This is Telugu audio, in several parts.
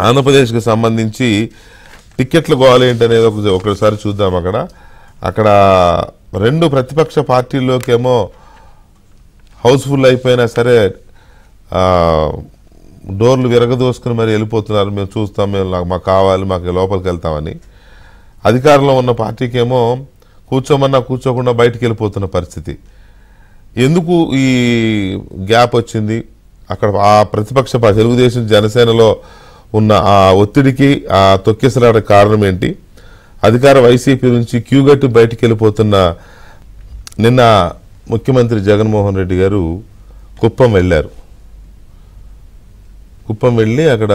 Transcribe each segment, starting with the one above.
ఆంధ్రప్రదేశ్కి సంబంధించి టికెట్లు గోల ఏంటనేది ఒకసారి చూద్దాం. అక్కడ రెండు ప్రతిపక్ష పార్టీల్లోకేమో హౌస్ఫుల్ అయిపోయినా సరే డోర్లు విరగదోసుకుని మరి వెళ్ళిపోతున్నారు. మేము చూస్తాం, మేము మాకు కావాలి, మాకు లోపలికి వెళ్తామని. అధికారంలో ఉన్న పార్టీకేమో కూర్చోమన్నా కూర్చోకుండా బయటికి వెళ్ళిపోతున్న పరిస్థితి. ఎందుకు ఈ గ్యాప్ వచ్చింది? అక్కడ ఆ ప్రతిపక్ష తెలుగుదేశం జనసేనలో ఉన్న ఆ ఒత్తిడికి ఆ తొక్కిసలాట కారణం ఏంటి? అధికార వైసీపీ నుంచి క్యూగట్టి బయటికి వెళ్ళిపోతున్న నిన్న ముఖ్యమంత్రి జగన్మోహన్ రెడ్డి గారు కుప్పం వెళ్ళారు. కుప్పం వెళ్ళి అక్కడ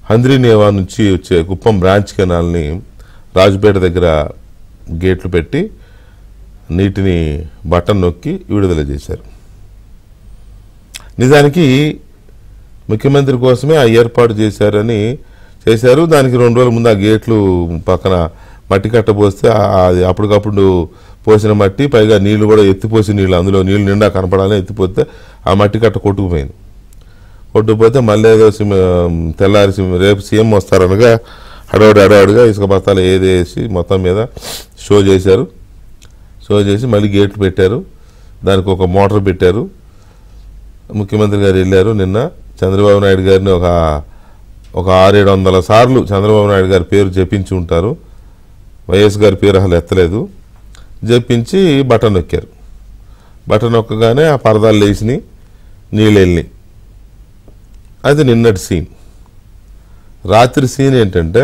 హంద్రీనేవా నుంచి వచ్చే కుప్పం బ్రాంచ్ కెనాల్ని రాజుపేట దగ్గర గేట్లు పెట్టి నీటిని బటన్ నొక్కి విడుదల చేశారు. నిజానికి ముఖ్యమంత్రి కోసమే ఆ ఏర్పాటు చేశారు. దానికి 2 రోజుల ముందు ఆ గేట్లు పక్కన మట్టి కట్టబోస్తే అది అప్పటికప్పుడు పోసిన మట్టి, పైగా నీళ్లు కూడా ఎత్తిపోసి నీళ్ళు, అందులో నీళ్ళు నిండా కనపడాలని ఎత్తిపోతే ఆ మట్టి కట్ట కొట్టుకుపోతే మళ్ళీ ఏదో తెల్లారి రేపు సీఎం వస్తారనగా హడావుడిగా ఇసుక బస్తాలు ఏదేసి మొత్తం మీద షో చేసి మళ్ళీ గేట్లు పెట్టారు. దానికి ఒక మోటార్ పెట్టారు. ముఖ్యమంత్రి గారు వెళ్ళారు. నిన్న చంద్రబాబు నాయుడు గారిని ఒక 600-700 సార్లు చంద్రబాబు నాయుడు గారి పేరు జపించి ఉంటారు. వైఎస్ గారి పేరు అసలు ఎత్తలేదు. జపించి బటన్ నొక్కారు. బటన్ నొక్కగానే ఆ పరదాలు లేచినాయి, నీళ్ళు వెళ్ళినాయి. అది నిన్నటి సీన్. రాత్రి సీన్ ఏంటంటే,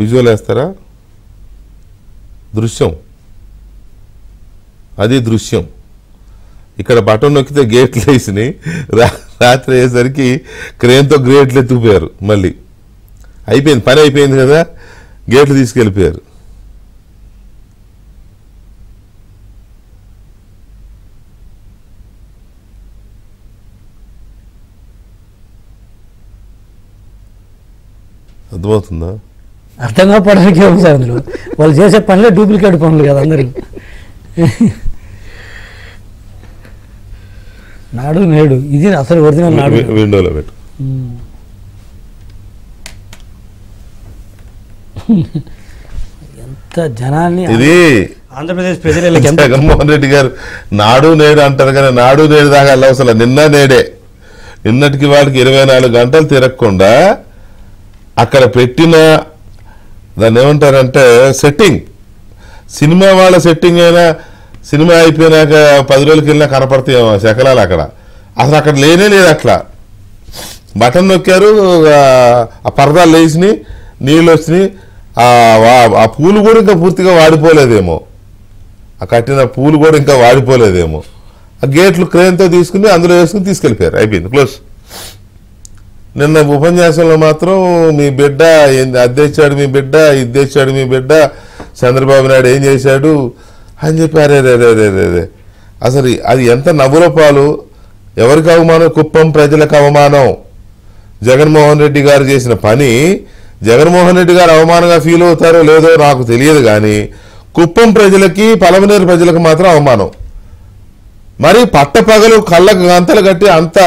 విజువల్ వేస్తారా? దృశ్యం. ఇక్కడ బటన్ నొక్కితే గేట్లు వేసినాయి. రాత్రి అయ్యేసరికి క్రేన్తో గేట్లు ఎత్తుకుపోయారు. మళ్ళీ పని అయిపోయింది కదా, గేట్లు తీసుకెళ్ళిపోయారు. అర్థమవుతుందా? అర్థం కావడానికి సార్ అందులో వాళ్ళు చేసే పనులే డూప్లికేట్ పనులు కదా అందరికి. నాడు నేడు ఇది అసలు ఒరిజినల్ నాడు. విండోలో పెట్టు. ఎంత జనాన్ని ఇది ఆంధ్రప్రదేశ్ ప్రజలకి జగన్మోహన్ రెడ్డి గారు నాడు నేడు అంటారు కానీ నాడు నేడు దాకా వెళ్ళవసల. నిన్నటికి వాళ్ళకి 24 గంటలు తిరగకుండా అక్కడ పెట్టిన దాన్ని ఏమంటారంటే సెట్టింగ్, సినిమా వాళ్ళ సెట్టింగ్ అయినా సినిమా అయిపోయినాక 10 రోజులకి వెళ్ళినా కనపడతాయేమో శకలాలు. అసలు అక్కడ లేనే లేదు. అట్లా బటన్ నొక్కారు, ఆ పరదాలు లేచినాయి, నీళ్ళు వచ్చినాయి. ఆ పూలు కూడా ఇంకా పూర్తిగా వాడిపోలేదేమో, ఆ కట్టిన పూలు కూడా ఇంకా వాడిపోలేదేమో. ఆ గేట్లు క్రేన్తో తీసుకుని అందులో వేసుకుని తీసుకెళ్ళిపోయారు. అయిపోయింది, క్లోజ్. నిన్న ఉపన్యాసంలో మాత్రం మీ బిడ్డ అద్దెచ్చాడు, మీ బిడ్డ ఇద్దేచ్చాడు, మీ బిడ్డ చంద్రబాబు నాయుడు ఏం చేశాడు అని చెప్పారే. అసలు అది ఎంత నవ్వుల పాలు. ఎవరికి అవమానం? కుప్పం ప్రజలకు అవమానం. జగన్మోహన్ రెడ్డి గారు చేసిన పని జగన్మోహన్ రెడ్డి గారు అవమానంగా ఫీల్ అవుతారో లేదో నాకు తెలియదు కానీ కుప్పం ప్రజలకి, పలమనేరు ప్రజలకు మాత్రం అవమానం. మరి పట్టపగలు కళ్ళకు గంతలు కట్టి అంత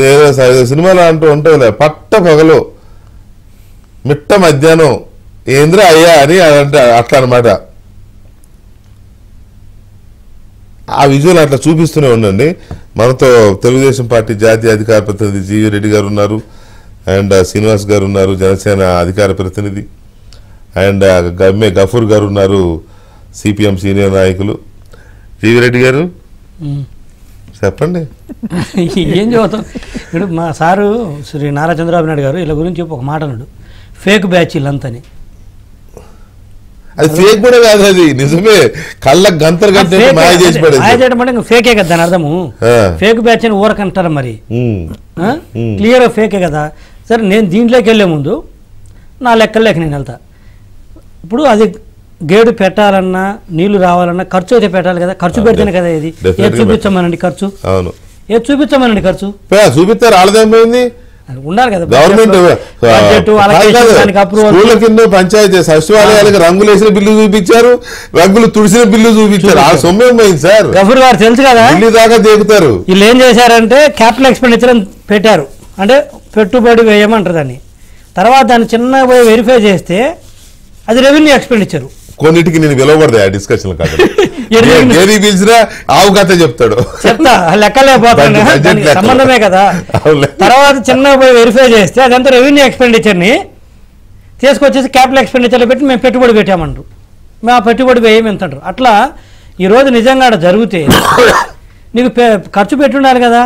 ఏదో సినిమాలో ఉంటుంది, పట్టపగలు మిట్ట మధ్యాహ్నం ఏంద్ర అయ్యా అని అంటే అట్లా అనమాట. ఆ విజువల్ అట్లా చూపిస్తూనే ఉండండి. మనతో తెలుగుదేశం పార్టీ జాతీయ అధికార ప్రతినిధి జీవి రెడ్డి గారు ఉన్నారు, అండ్ శ్రీనివాస్ గారు ఉన్నారు, జనసేన అధికార ప్రతినిధి, అండ్ గఫూర్ గారు ఉన్నారు, సిపిఎం సీనియర్ నాయకులు. జీవి రెడ్డి గారు చెప్పండి. ఏం చెబుతాం? ఇప్పుడు మా సారు శ్రీ నారా చంద్రబాబు నాయుడు గారు ఇలా గురించి ఒక మాట అన్నాడు, ఫేక్ బ్యాచ్ వీళ్ళంతని. అది ఫేక్ కూడా కాదు, అది నిజమే. కళ్ళకు గంతలు కట్టి మాయ చేసి పడేది ఫేకే కదా దాని అర్థము. ఫేక్ బ్యాచ్ అని ఊరకంటారు, మరి క్లియర్గా ఫేకే కదా. సరే, నేను దీంట్లోకి వెళ్ళే ముందు నా లెక్కల్లోకి నేను వెళ్తా. ఇప్పుడు అది గేడు పెట్టాలన్నా, నీళ్లు రావాలన్నా ఖర్చు అయితే పెట్టాలి కదా. ఖర్చు పెడితేనే కదా ఇది. ఏది చూపించమనండి ఖర్చు? ఏది చూపించమనండి ఖర్చు? చూపిస్తారు. ఆడదేమైంది? ఉండాలి కదా గవర్నమెంట్ స్కూళ్ళ కింద పంచాయతీ సచివాలయాలకు రంగులు వేసిన బిల్లు చూపించారు, రంగులు తుడిసిన బిల్లు చూపించారు. ఆ సొమ్మేం పోయింది సార్? గఫూర్ గారు తెలుసు కదా, బిల్లు దాకా దేకుతారు. వీళ్ళు ఏం చేశారంటే క్యాపిటల్ ఎక్స్పెండిచర్ పెట్టారు, అంటే పెట్టుబడి వ్యయమంటారు దాన్ని. తర్వాత దాన్ని చిన్నగా పోయి వెరిఫై చేస్తే అది రెవెన్యూ ఎక్స్పెండిచర్. కొన్నిటికి నేను విలువబడదా డిస్కషన్ కాదు, ఏది పిలిచినా ఆవు కథ చెప్తాడు. చెప్తా లెక్కలేకపోతాను, సంబంధమే కదా. తర్వాత చిన్నగా పోయి వెరిఫై చేస్తే అదంతా రెవెన్యూ ఎక్స్పెండిచర్ని తీసుకొచ్చేసి క్యాపిటల్ ఎక్స్పెండిచర్లో పెట్టి మేము పెట్టుబడి పెట్టామంటారు, మేము ఆ పెట్టుబడి వ్యయం ఎంత అంటారు. అట్లా ఈరోజు నిజంగా జరిగితే నీకు ఖర్చు పెట్టుండాలి కదా,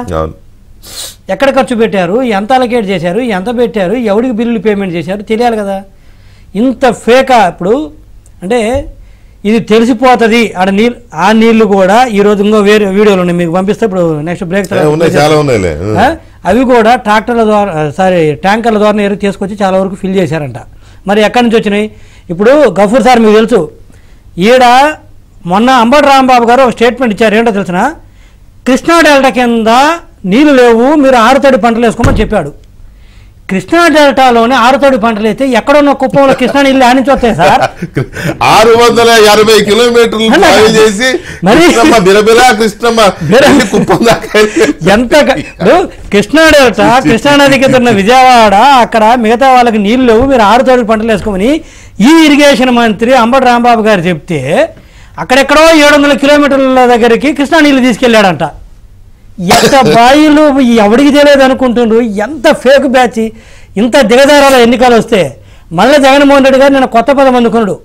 ఎక్కడ ఖర్చు పెట్టారు, ఎంత అలకేట్ చేశారు, ఎంత పెట్టారు, ఎవరికి బిల్లులు పేమెంట్ చేశారు తెలియాలి కదా. ఇంత ఫేకా ఇప్పుడు అంటే ఇది తెలిసిపోతుంది. ఆడ నీళ్ళు, ఆ నీళ్లు కూడా ఈరోజు ఇంకో వేరే వీడియోలు ఉన్నాయి మీకు పంపిస్తే, ఇప్పుడు నెక్స్ట్ బ్రేక్ అవి కూడా ట్రాక్టర్ల ద్వారా ట్యాంకర్ల ద్వారా తీసుకొచ్చి చాలా వరకు ఫిల్ చేశారంట. మరి ఎక్కడి నుంచి వచ్చినాయి? ఇప్పుడు గఫూర్ సార్ మీకు తెలుసు, ఈడ మొన్న అంబటి రాంబాబు గారు ఒక స్టేట్మెంట్ ఇచ్చారు. ఏంటో తెలిసిన, కృష్ణా డెల్టా కింద నీళ్లు లేవు, మీరు ఆరుతడి పంటలు వేసుకోమని చెప్పాడు. కృష్ణా డెల్టాలోనే ఆరుతడి పంటలు అయితే ఎక్కడున్న కుప్పంలో కృష్ణా నీళ్ళు ఆనించి వస్తాయి సార్. 680 కిలోమీటర్లు చేసి ఎంత కృష్ణా డెల్టా, కృష్ణా నది కింద ఉన్న విజయవాడ, అక్కడ మిగతా వాళ్ళకి నీళ్ళు లేవు, మీరు ఆరుతడి పంటలు వేసుకోమని ఈ ఇరిగేషన్ మంత్రి అంబటి రాంబాబు గారు చెప్తే అక్కడెక్కడో 700 కిలోమీటర్ల దగ్గరికి కృష్ణా నీళ్ళు తీసుకెళ్లాడంట. ఎంత బాయిలు ఎవడికి తెలియదు అనుకుంటుండ్రు. ఎంత ఫేక్ బ్యాచ్. ఇంత దిగజారాల ఎన్నికలు వస్తే మళ్ళీ జగన్మోహన్ రెడ్డి గారు నేను కొత్త పదం అందుకున్నాడు,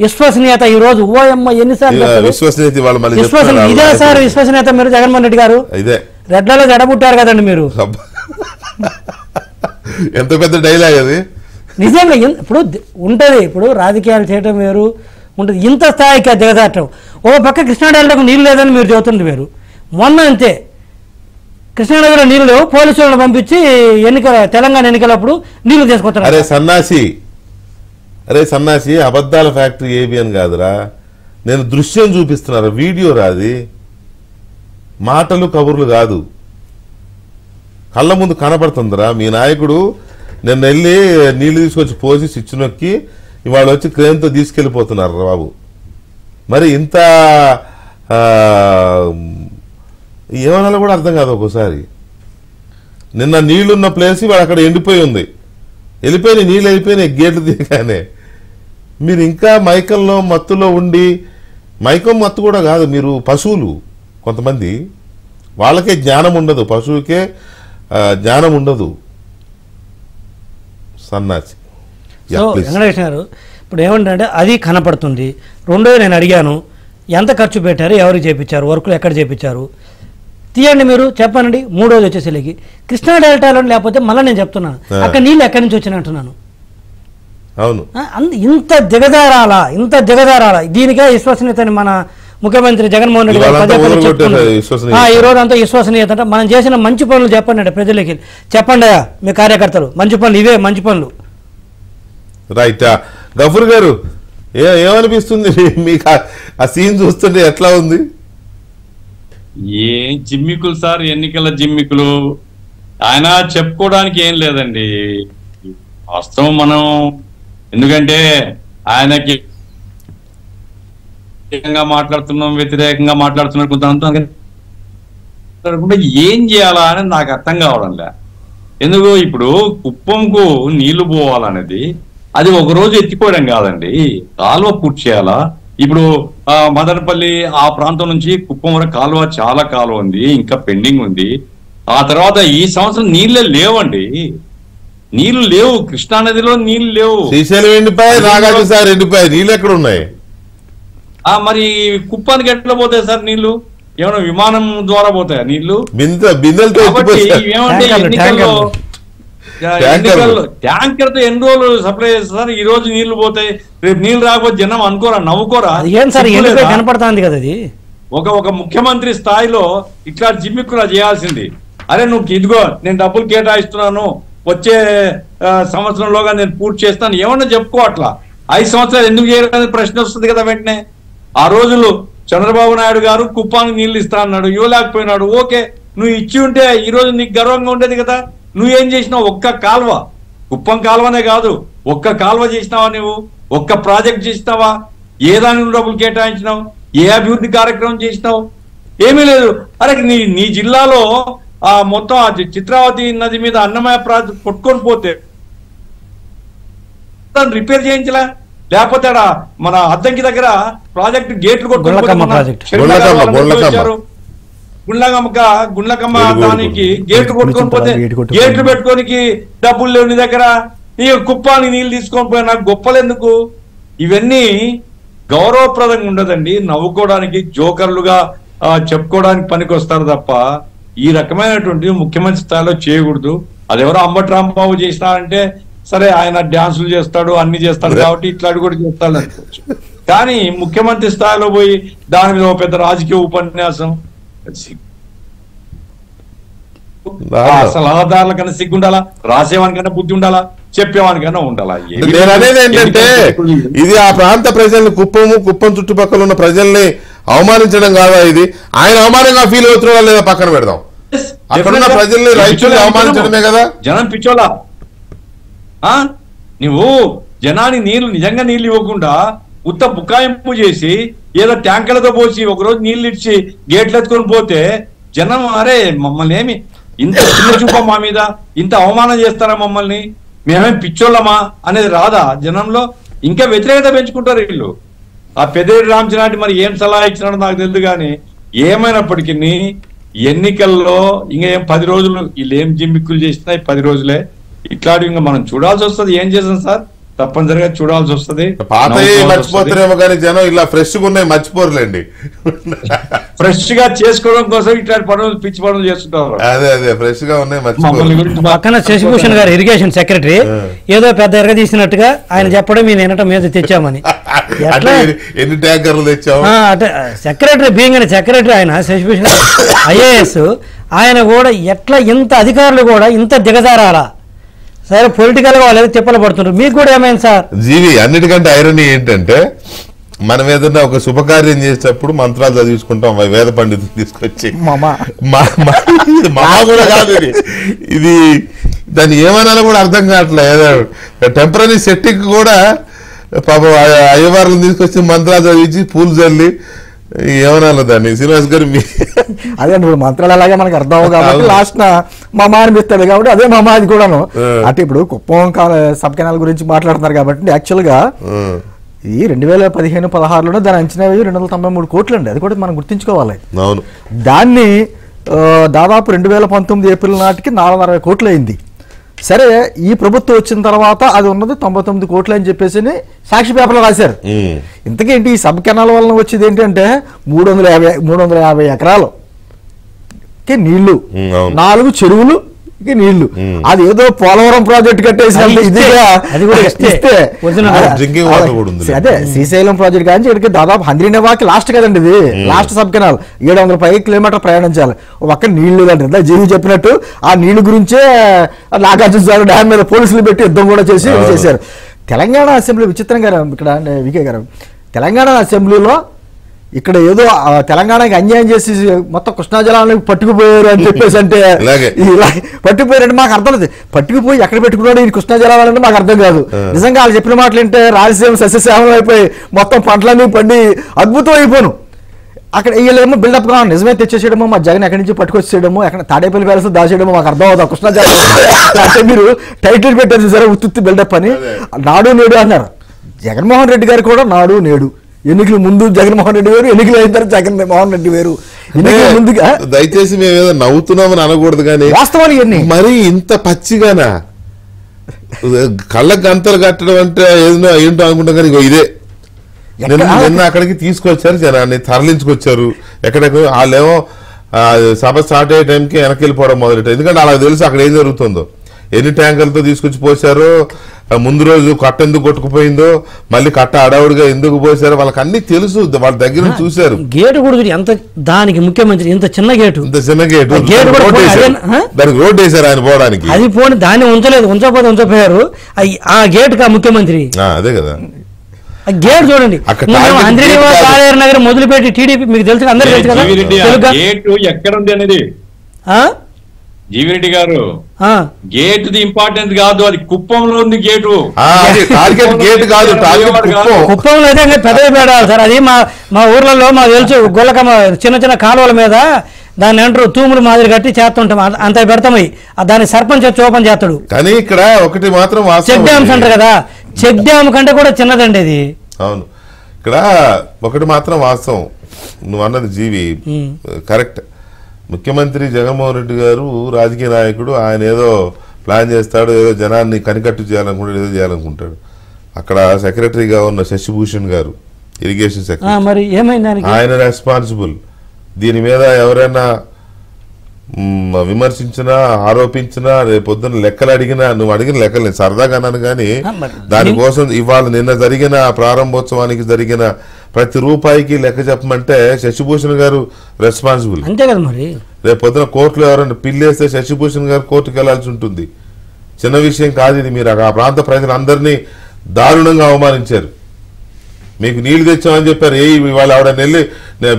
విశ్వసనీయత. ఈ రోజు ఓఎమ్మ ఎన్నిసార్లు ఇదే సార్ విశ్వసనీయత. మీరు జగన్మోహన్ రెడ్డి గారు రెడ్లలో జడబుట్టారు కదండి మీరు. ఎంత పెద్ద డైలాగ్ అది నిజంగా. ఇప్పుడు ఉంటుంది, ఇప్పుడు రాజకీయాలు చేయటం వేరు ఉంటుంది, ఇంత స్థాయికి దిగజారటం. ఓ పక్క కృష్ణా డెల్టాకు నీళ్ళు లేదని మీరు చెబుతుంది వేరు. మొన్న అంతే కృష్ణానగర్లో నీళ్ళు లేవు, పోలీసులను పంపించి తెలంగాణ ఎన్నికలప్పుడు నీళ్లు తీసుకొస్తారు. అరే సన్నాసి అబద్ధాల ఫ్యాక్టరీ ఏబి అని కాదురా, నేను దృశ్యం చూపిస్తున్నారు, వీడియో రాది, మాటలు కబుర్లు కాదు, కళ్ళ ముందు కనపడుతుందిరా. మీ నాయకుడు నిన్న వెళ్ళి నీళ్లు తీసుకొచ్చి పోసి స్విచ్ నొక్కి ఇవాళ వచ్చి క్రేన్తో తీసుకెళ్ళిపోతున్నారు బాబు. మరి ఇంత ఏమన్నా కూడా అర్థం కాదు ఒక్కోసారి. నిన్న నీళ్లున్న ప్లేస్ ఇవాళ అక్కడ ఎండిపోయి ఉంది, వెళ్ళిపోయినాయి నీళ్ళు, వెళ్ళిపోయినాయి గేట్లు దిగానే. మీరు ఇంకా మైకంలో మత్తులో ఉండి, మైకం మత్తు కూడా కాదు, మీరు పశువులు. కొంతమంది వాళ్ళకే జ్ఞానం ఉండదు, పశువుకే జ్ఞానం ఉండదు. సన్నాసి. వెంకటేష్ గారు ఇప్పుడు ఏమంటే అది కనపడుతుంది. రెండోది నేను అడిగాను, ఎంత ఖర్చు పెట్టారు, ఎవరికి చేయించారు, వర్కులు ఎక్కడ చేయించారు తీయండి మీరు చెప్పండి. మూడోది వచ్చేసరికి కృష్ణా డెల్టాలో లేకపోతే మళ్ళీ నేను చెప్తున్నాను అక్కడ నీళ్ళు ఎక్కడి నుంచి వచ్చిన అంటున్నాను. అవును, ఇంత దిగజారాల దీనికే విశ్వసనీయతని మన ముఖ్యమంత్రి జగన్మోహన్ రెడ్డి గారు ఈ రోజు అంతా విశ్వసనీయత. మనం చేసిన మంచి పనులు చెప్పండి అంటే ప్రజలకి చెప్పండి, మీ కార్యకర్తలు మంచి పనులు, ఇవే మంచి పనులు. రైట్. గఫూర్ గారు ఏమనిపిస్తుంది మీకు ఆ సీన్ చూస్తుంటే? ఎట్లా ఉంది? ఏం జిమ్మికులు సార్, ఎన్నికల జిమ్మికులు. ఆయన చెప్పుకోవడానికి ఏం లేదండి వాస్తవం. మనం ఎందుకంటే ఆయనకి మాట్లాడుతున్నాం, వ్యతిరేకంగా మాట్లాడుతున్నారు కొంత, ఏం చేయాలా అని నాకు అర్థం కావడం లే. ఎందుకు ఇప్పుడు కుప్పంకు నీళ్లు పోవాలనేది అది ఒక రోజు ఎత్తిపోవడం కాదండి, కాలువ పూర్తి చేయాలా. ఇప్పుడు మదనపల్లి ఆ ప్రాంతం నుంచి కుప్పం వరకు చాలా కాలువ ఉంది, ఇంకా పెండింగ్ ఉంది. ఆ తర్వాత ఈ సంవత్సరం నీళ్ళే లేవండి, నీళ్లు లేవు, కృష్ణానదిలో నీళ్లు లేవు. శ్రీశైలం ఎండిపోయి, నాగార్జున ఎండిపోయి, నీళ్ళు ఎక్కడ ఉన్నాయి? మరి కుప్పానికి ఎట్లా పోతాయి సార్ నీళ్లు? ఏమైనా విమానం ద్వారా పోతాయా నీళ్లు? ఏమంటే ఎన్నికల్లో ట్యాంకర్ తో ఎన్ని రోజులు సప్లై చేస్తారు, ఈ రోజు నీళ్లు పోతాయి, రేపు నీళ్లు రాకపోతే జనం అనుకోరా, నవ్వుకోరా? కనపడుతుంది కదా అది. ఒక ముఖ్యమంత్రి స్థాయిలో ఇట్లా జిమ్మిక్కులా చేయాల్సింది. అరే నువ్వు ఇదిగో నేను డబ్బులు కేటాయిస్తున్నాను, వచ్చే సంవత్సరంలోగా నేను పూర్తి చేస్తాను, ఏమన్నా చెప్పుకో. అట్లా 5 సంవత్సరాలు ఎందుకు చేయడానికి ప్రశ్న వస్తుంది కదా వెంటనే. ఆ రోజులు చంద్రబాబు నాయుడు గారు కుప్పానికి నీళ్లు ఇస్తా అన్నాడు, ఇవ్వలేకపోయినాడు. ఓకే, నువ్వు ఇచ్చి ఉంటే ఈ రోజు నీకు గర్వంగా ఉండేది కదా. నువ్వేం చేసినావు? ఒక్క కాల్వ, కుప్పం కాల్వనే కాదు, ఒక్క కాల్వ చేసినావా నువ్వు? ఒక్క ప్రాజెక్ట్ చేసినావా? ఏ దానికి డబ్బులు కేటాయించినావు? ఏ అభివృద్ధి కార్యక్రమం చేసినావు? ఏమీ లేదు. అరే నీ జిల్లాలో మొత్తం ఆ చిత్రావతి నది మీద అన్నమయ్య ప్రాజెక్ట్ కొట్టుకొని పోతే దాన్ని రిపేర్ చేయించలే, లేకపోతే మన అద్దంకి దగ్గర ప్రాజెక్ట్ గేట్లు గుండ్లకమ్మ దానికి గేట్లు కొట్టుకొని పోతే గేట్లు పెట్టుకోనికి డబ్బులు లేవు నీ దగ్గర. నీ కుప్పానికి నీళ్ళు తీసుకొని పోయి నాకు గొప్పలు ఎందుకు? ఇవన్నీ గౌరవప్రదంగా ఉండదండి. నవ్వుకోవడానికి, జోకర్లుగా చెప్పుకోవడానికి పనికి వస్తారు తప్ప ఈ రకమైనటువంటి ముఖ్యమంత్రి స్థాయిలో చేయకూడదు. అదెవరో అంబటి రాంబాబు చేసినారంటే సరే, ఆయన డ్యాన్సులు చేస్తాడు, అన్ని చేస్తాడు కాబట్టి ఇట్లాంటి కూడా చేస్తాడు అనుకోవచ్చు. కానీ ముఖ్యమంత్రి స్థాయిలో పోయి దాని మీద ఒక పెద్ద రాజకీయ ఉపన్యాసం, సలహాదారుల సిగ్గు ఉండాలా, రాసేవానికన్నా బుద్ధి ఉండాలా, చెప్పేవానికన్నా ఉండాలా? నేను అనేది ఏంటంటే ఇది ఆ ప్రాంత ప్రజల్ని, కుప్పం చుట్టుపక్కల ఉన్న ప్రజల్ని అవమానించడం కాదా ఇది? ఆయన అవమానంగా ఫీల్ అవుతున్నాడా లేదా పక్కన పెడదాం. అక్కడున్న ప్రజల్ని, రైతుల్ని అవమానించడమే కదా. జనం పిచ్చోలా? నువ్వు జనానికి నిజంగా నీళ్లు ఇవ్వకుండా ఉత్త బుకాయింపు చేసి ఏదో ట్యాంకర్లతో పోసి ఒకరోజు నీళ్లు ఇచ్చి గేట్లు ఎత్తుకొని పోతే జనం అరే మమ్మల్ని ఏమి ఇంత చిన్న చూప మా మీద, ఇంత అవమానం చేస్తారా మమ్మల్ని, మేమేం పిచ్చోళ్ళమా అనేది రాదా జనంలో? ఇంకా వ్యతిరేకత పెంచుకుంటారు వీళ్ళు. ఆ పెద్దేటి రామచంద్రారెడ్డి మరి ఏం సలహా ఇచ్చినాడో నాకు తెలియదు, కానీ ఏమైనప్పటికీ ఎన్నికల్లో ఇంకా ఏం 10 రోజులు వీళ్ళు ఏం జిమ్మిక్కులు చేసినా 10 రోజులే. ఇట్లాంటివి ఇంకా మనం చూడాల్సి వస్తుంది. ఏం చేసాం సార్, తప్పనిసరిగా చూడాల్సి వస్తుంది. పాత మర్చిపోతారేమో కానీ జనం ఇలా ఫ్రెష్ గా ఉన్నాయి మర్చిపోరులేండి. ఫ్రెష్ గా చేసుకోవడం కోసం ఇట్లాంటి పనులు, పిచ్చి పనులు చేస్తుంటారు. అదే ఫ్రెష్ గా ఉన్నాయి మర్చిపోరు. పక్కన శశిభూషణ్ గారు ఇరిగేషన్ సెక్రటరీ ఏదో పెద్ద ఎరగ తీసినట్టుగా ఆయన చెప్పడం మీ నిన్నట మీద తెచ్చామని. ఎన్ని ట్యాంకర్లు తెచ్చాము అంటే సెక్రటరీ బీయింగ్ అని సెక్రటరీ ఆయన శశిభూషణ్ IAS ఆయన కూడా ఎట్లా ఇంత అధికారులు కూడా ఇంత దిగజారాలా? సరే పొలిటికల్ గా వాళ్ళు తిప్పలు పడుతుంటారు, మీకు కూడా ఏమైంది సార్? జీవి అన్నిటికంటే ఐరనీ ఏంటంటే మనం ఏదన్నా ఒక శుభకార్యం చేసేటప్పుడు మంత్రాలు చదివించుకుంటాం వేద పండితులు తీసుకొచ్చి. మా కూడా కాదు ఇది, దాన్ని ఏమన్నా కూడా అర్థం కావట్లేదు. టెంపరీ సెట్టింగ్ కూడా పాపం అయ్యవార్లను తీసుకొచ్చి మంత్రాలు చదివించి పూలు చల్లి ఏమన్నా దాన్ని. శ్రీనివాస్ గారు అదే ఇప్పుడు మంత్రాలు అలాగే మనకు అర్థం కాబట్టి లాస్ట్ మామ అనిపిస్తాడు కాబట్టి అదే మామ అది కూడాను. అంటే ఇప్పుడు కుప్పం సబ్ కెనాల్ గురించి మాట్లాడుతున్నారు కాబట్టి యాక్చువల్ గా ఈ 2015-16లోనే దాని అంచనా 293 కోట్లు అండి. అది కూడా మనం గుర్తించుకోవాలి. దాన్ని దాదాపు 2019 ఏప్రిల్ నాటికి 460 కోట్లు అయింది. సరే ఈ ప్రభుత్వం వచ్చిన తర్వాత అది ఉన్నది 99 కోట్లు అని చెప్పేసి సాక్షి పేపర్లో రాశారు. ఇంతకేంటి ఈ సబ్ కెనాల్ వలన వచ్చేది ఏంటంటే 350 ఎకరాలకి నీళ్లు, 4 చెరువులు నీళ్లు. అది ఏదో పోలవరం ప్రాజెక్ట్ కట్టేసి అదే శ్రీశైలం ప్రాజెక్ట్ కానీ ఇక్కడికి దాదాపు హంద్రీనేవాకి లాస్ట్ కదండి, ఇది లాస్ట్ సబ్ కెనాల్ 705 కిలోమీటర్ ప్రయాణించాలి. ఒక్క నీళ్లు అంటే జీవి చెప్పినట్టు ఆ నీళ్లు గురించే నాగార్జున సాగర్ డ్యామ్ మీద పోలీసులు పెట్టి యుద్ధం కూడా చేశారు. తెలంగాణ అసెంబ్లీ విచిత్రంగా ఇక్కడ వికే గారు, తెలంగాణ అసెంబ్లీలో ఇక్కడ ఏదో తెలంగాణకి అన్యాయం చేసి మొత్తం కృష్ణా జలాన్ని పట్టుకుపోయారు అని చెప్పేసి అంటే పట్టుకుపోయారంటే మాకు అర్థం లేదు. పట్టుకుపోయి ఎక్కడ పెట్టుకున్నాడు ఈ కృష్ణా జలాలంటే మాకు అర్థం కాదు. నిజంగా వాళ్ళు చెప్పిన మాటలు ఏంటంటే రాయలసీమ సస్యశ్యామలం అయిపోయి మొత్తం పంటలన్నీ పండి అద్భుతం అయిపోను. అక్కడ వీళ్ళేమో బిల్డప్ కావాలి, నిజమే తెచ్చేసేయడమో, మా జగన్ ఎక్కడి నుంచి పట్టుకొచ్చేయడమో, ఎక్కడ తాడేపల్లి ప్యాలెస్ దాచేయడమో మాకు అర్థం అవుతుంది. కృష్ణా జలం అంటే మీరు టైటిల్ పెట్టారు సరే ఉత్తుత్తి బిల్డప్ అని. నాడు నేడు అన్నారు. జగన్మోహన్ రెడ్డి గారు కూడా నాడు నేడు. ఎన్నికల ముందు జగన్మోహన్ రెడ్డి వేరు, ఎన్నికలు అయిన తర్వాత జగన్మోహన్ రెడ్డి వేరు. ముందుగా దయచేసి మేము ఏదో నవ్వుతున్నామని అనకూడదు కానీ వాస్తవాలు ఇవన్నీ మరి ఇంత పచ్చిగానా కళ్ళకు గంతలు కట్టడం అంటే ఏదో ఏంటో అనుకుంటాం. కానీ ఇదే నిన్న అక్కడికి తీసుకొచ్చారు, జనాన్ని తరలించుకొచ్చారు. ఎక్కడెక్కడ వాళ్ళేమో సభ స్టార్ట్ అయ్యే టైంకి వెనక్కి వెళ్ళిపోవడం మొదలెట్టారు. ఎందుకంటే అలా తెలుసు అక్కడ ఏం జరుగుతుందో, ఎన్ని ట్యాంకర్లతో తీసుకొచ్చి పోసారో, ముందు రోజు కట్ట ఎందుకు కొట్టుకుపోయిందో, మళ్ళీ కట్ట అడవుడిగా ఎందుకు పోసారో వాళ్ళకి అన్ని తెలుసు. వాళ్ళ దగ్గర చూశారు. గేటు కూడా ఎంత దానికి ముఖ్యమంత్రి ఇంత చిన్న గేటు, దానికి రోడ్ వేశారు ఆయన పోవడానికి. అది పోని దాన్ని ఉంచపోయారు ఆ గేట్ కా ముఖ్యమంత్రి. అదే కదా గేట్ చూడండి. నగర్ మొదలుపెట్టి టీడీపీ మీకు తెలుసు, అందరూ తెలుసు కదా. ఎక్కడ ఉంది అనేది జీవిరెడ్డి గారు గేటుది ఇంపార్టెంట్ కాదు, అది కుప్పంలో ఉంది గేటు. టార్గెట్ గేట్ కాదు, టార్గెట్ కుప్పంలో అయితే పెద్దవి పెడాలి సార్. అది మా ఊర్లలో మాకు తెలుసు, గొల్లకమ్మ చిన్న చిన్న కాలువల మీద దాన్ని అంటారు తూములు మాదిరి కట్టి చేస్తుంటాం, అంత పెడతామై దాన్ని సర్పంచ్ వచ్చి ఓపెన్ చేస్తాడు. కానీ ఇక్కడ ఒకటి మాత్రం చెక్ డ్యామ్స్ అంటారు కదా, చెక్ డ్యామ్ కంటే కూడా చిన్నదండి ఇది. అవును, ఇక్కడ ఒకటి మాత్రం వాస్తవం, నువ్వు అన్నది జీవి కరెక్ట్. ముఖ్యమంత్రి జగన్మోహన్ రెడ్డి గారు రాజకీయ నాయకుడు, ఆయన ఏదో ప్లాన్ చేస్తాడు, ఏదో జనాన్ని కనికట్టు చేయాలనుకుంటాడు, ఏదో చేయాలనుకుంటాడు. అక్కడ సెక్రటరీగా ఉన్న శశిభూషణ్ గారు, ఇరిగేషన్ సెక్రటరీ, మరి ఏమైంది, ఆయన రెస్పాన్సిబుల్. దీని మీద ఎవరైనా విమర్శించినా ఆరోపించినా రేపొద్దున లెక్కలు అడిగినా, నువ్వు అడిగిన లెక్కలు నేను సరదాగా అన్నాను కానీ దానికోసం ఇవాళ నిన్న జరిగిన ప్రారంభోత్సవానికి జరిగిన ప్రతి రూపాయికి లెక్క చెప్పమంటే శశిభూషణ్ గారు రెస్పాన్సిబుల్, అంతే కదా. మరి రేపొద్దున కోర్టులో ఎవరైనా పిల్లేస్తే శశిభూషణ్ గారు కోర్టుకు వెళ్లాల్సి ఉంటుంది. చిన్న విషయం కాదు ఇది. మీరు ఆ ప్రాంత ప్రజలందరినీ దారుణంగా అవమానించారు. మీకు నీళ్లు తెచ్చామని చెప్పారు, ఇవాళ ఆవిడ వెళ్ళి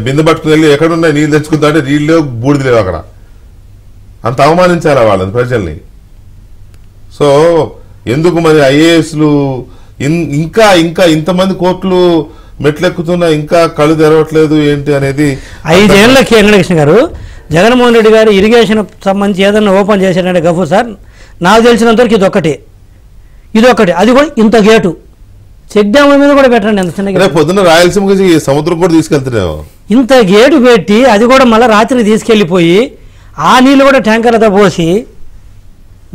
బిందె పట్టుకుని వెళ్ళి ఎక్కడున్నాయి నీళ్ళు తెచ్చుకుంటా అంటే నీళ్ళు లేవు, బూడిద లేవు. అక్కడ అంత అవమానించాలా వాళ్ళని, ప్రజల్ని? సో ఎందుకు మరి ఐఏఎస్లు ఇంకా ఇంకా ఇంతమంది కోర్టులు మెట్లెక్కుతున్నా ఇంకా కళ్ళు తెరవట్లేదు ఏంటి అనేది. 5 ఏళ్లకి వెంకటకృష్ణ గారు జగన్మోహన్ రెడ్డి గారు ఇరిగేషన్ సంబంధించి ఏదన్నా ఓపెన్ చేశాడంటే గఫూర్ సార్, నాకు తెలిసినంతవరకు ఇది ఒకటి, అది కూడా ఇంత గేటు చెక్ డ్యామ్ మీద కూడా పెట్టండి. ఎంత చిన్న పొద్దున్న రాయలసీమకి సముద్రం కూడా తీసుకెళ్తున్నావు, ఇంత గేటు పెట్టి అది కూడా మళ్ళీ రాత్రి తీసుకెళ్లిపోయి ఆ నీళ్ళు కూడా ట్యాంకర్లతో పోసి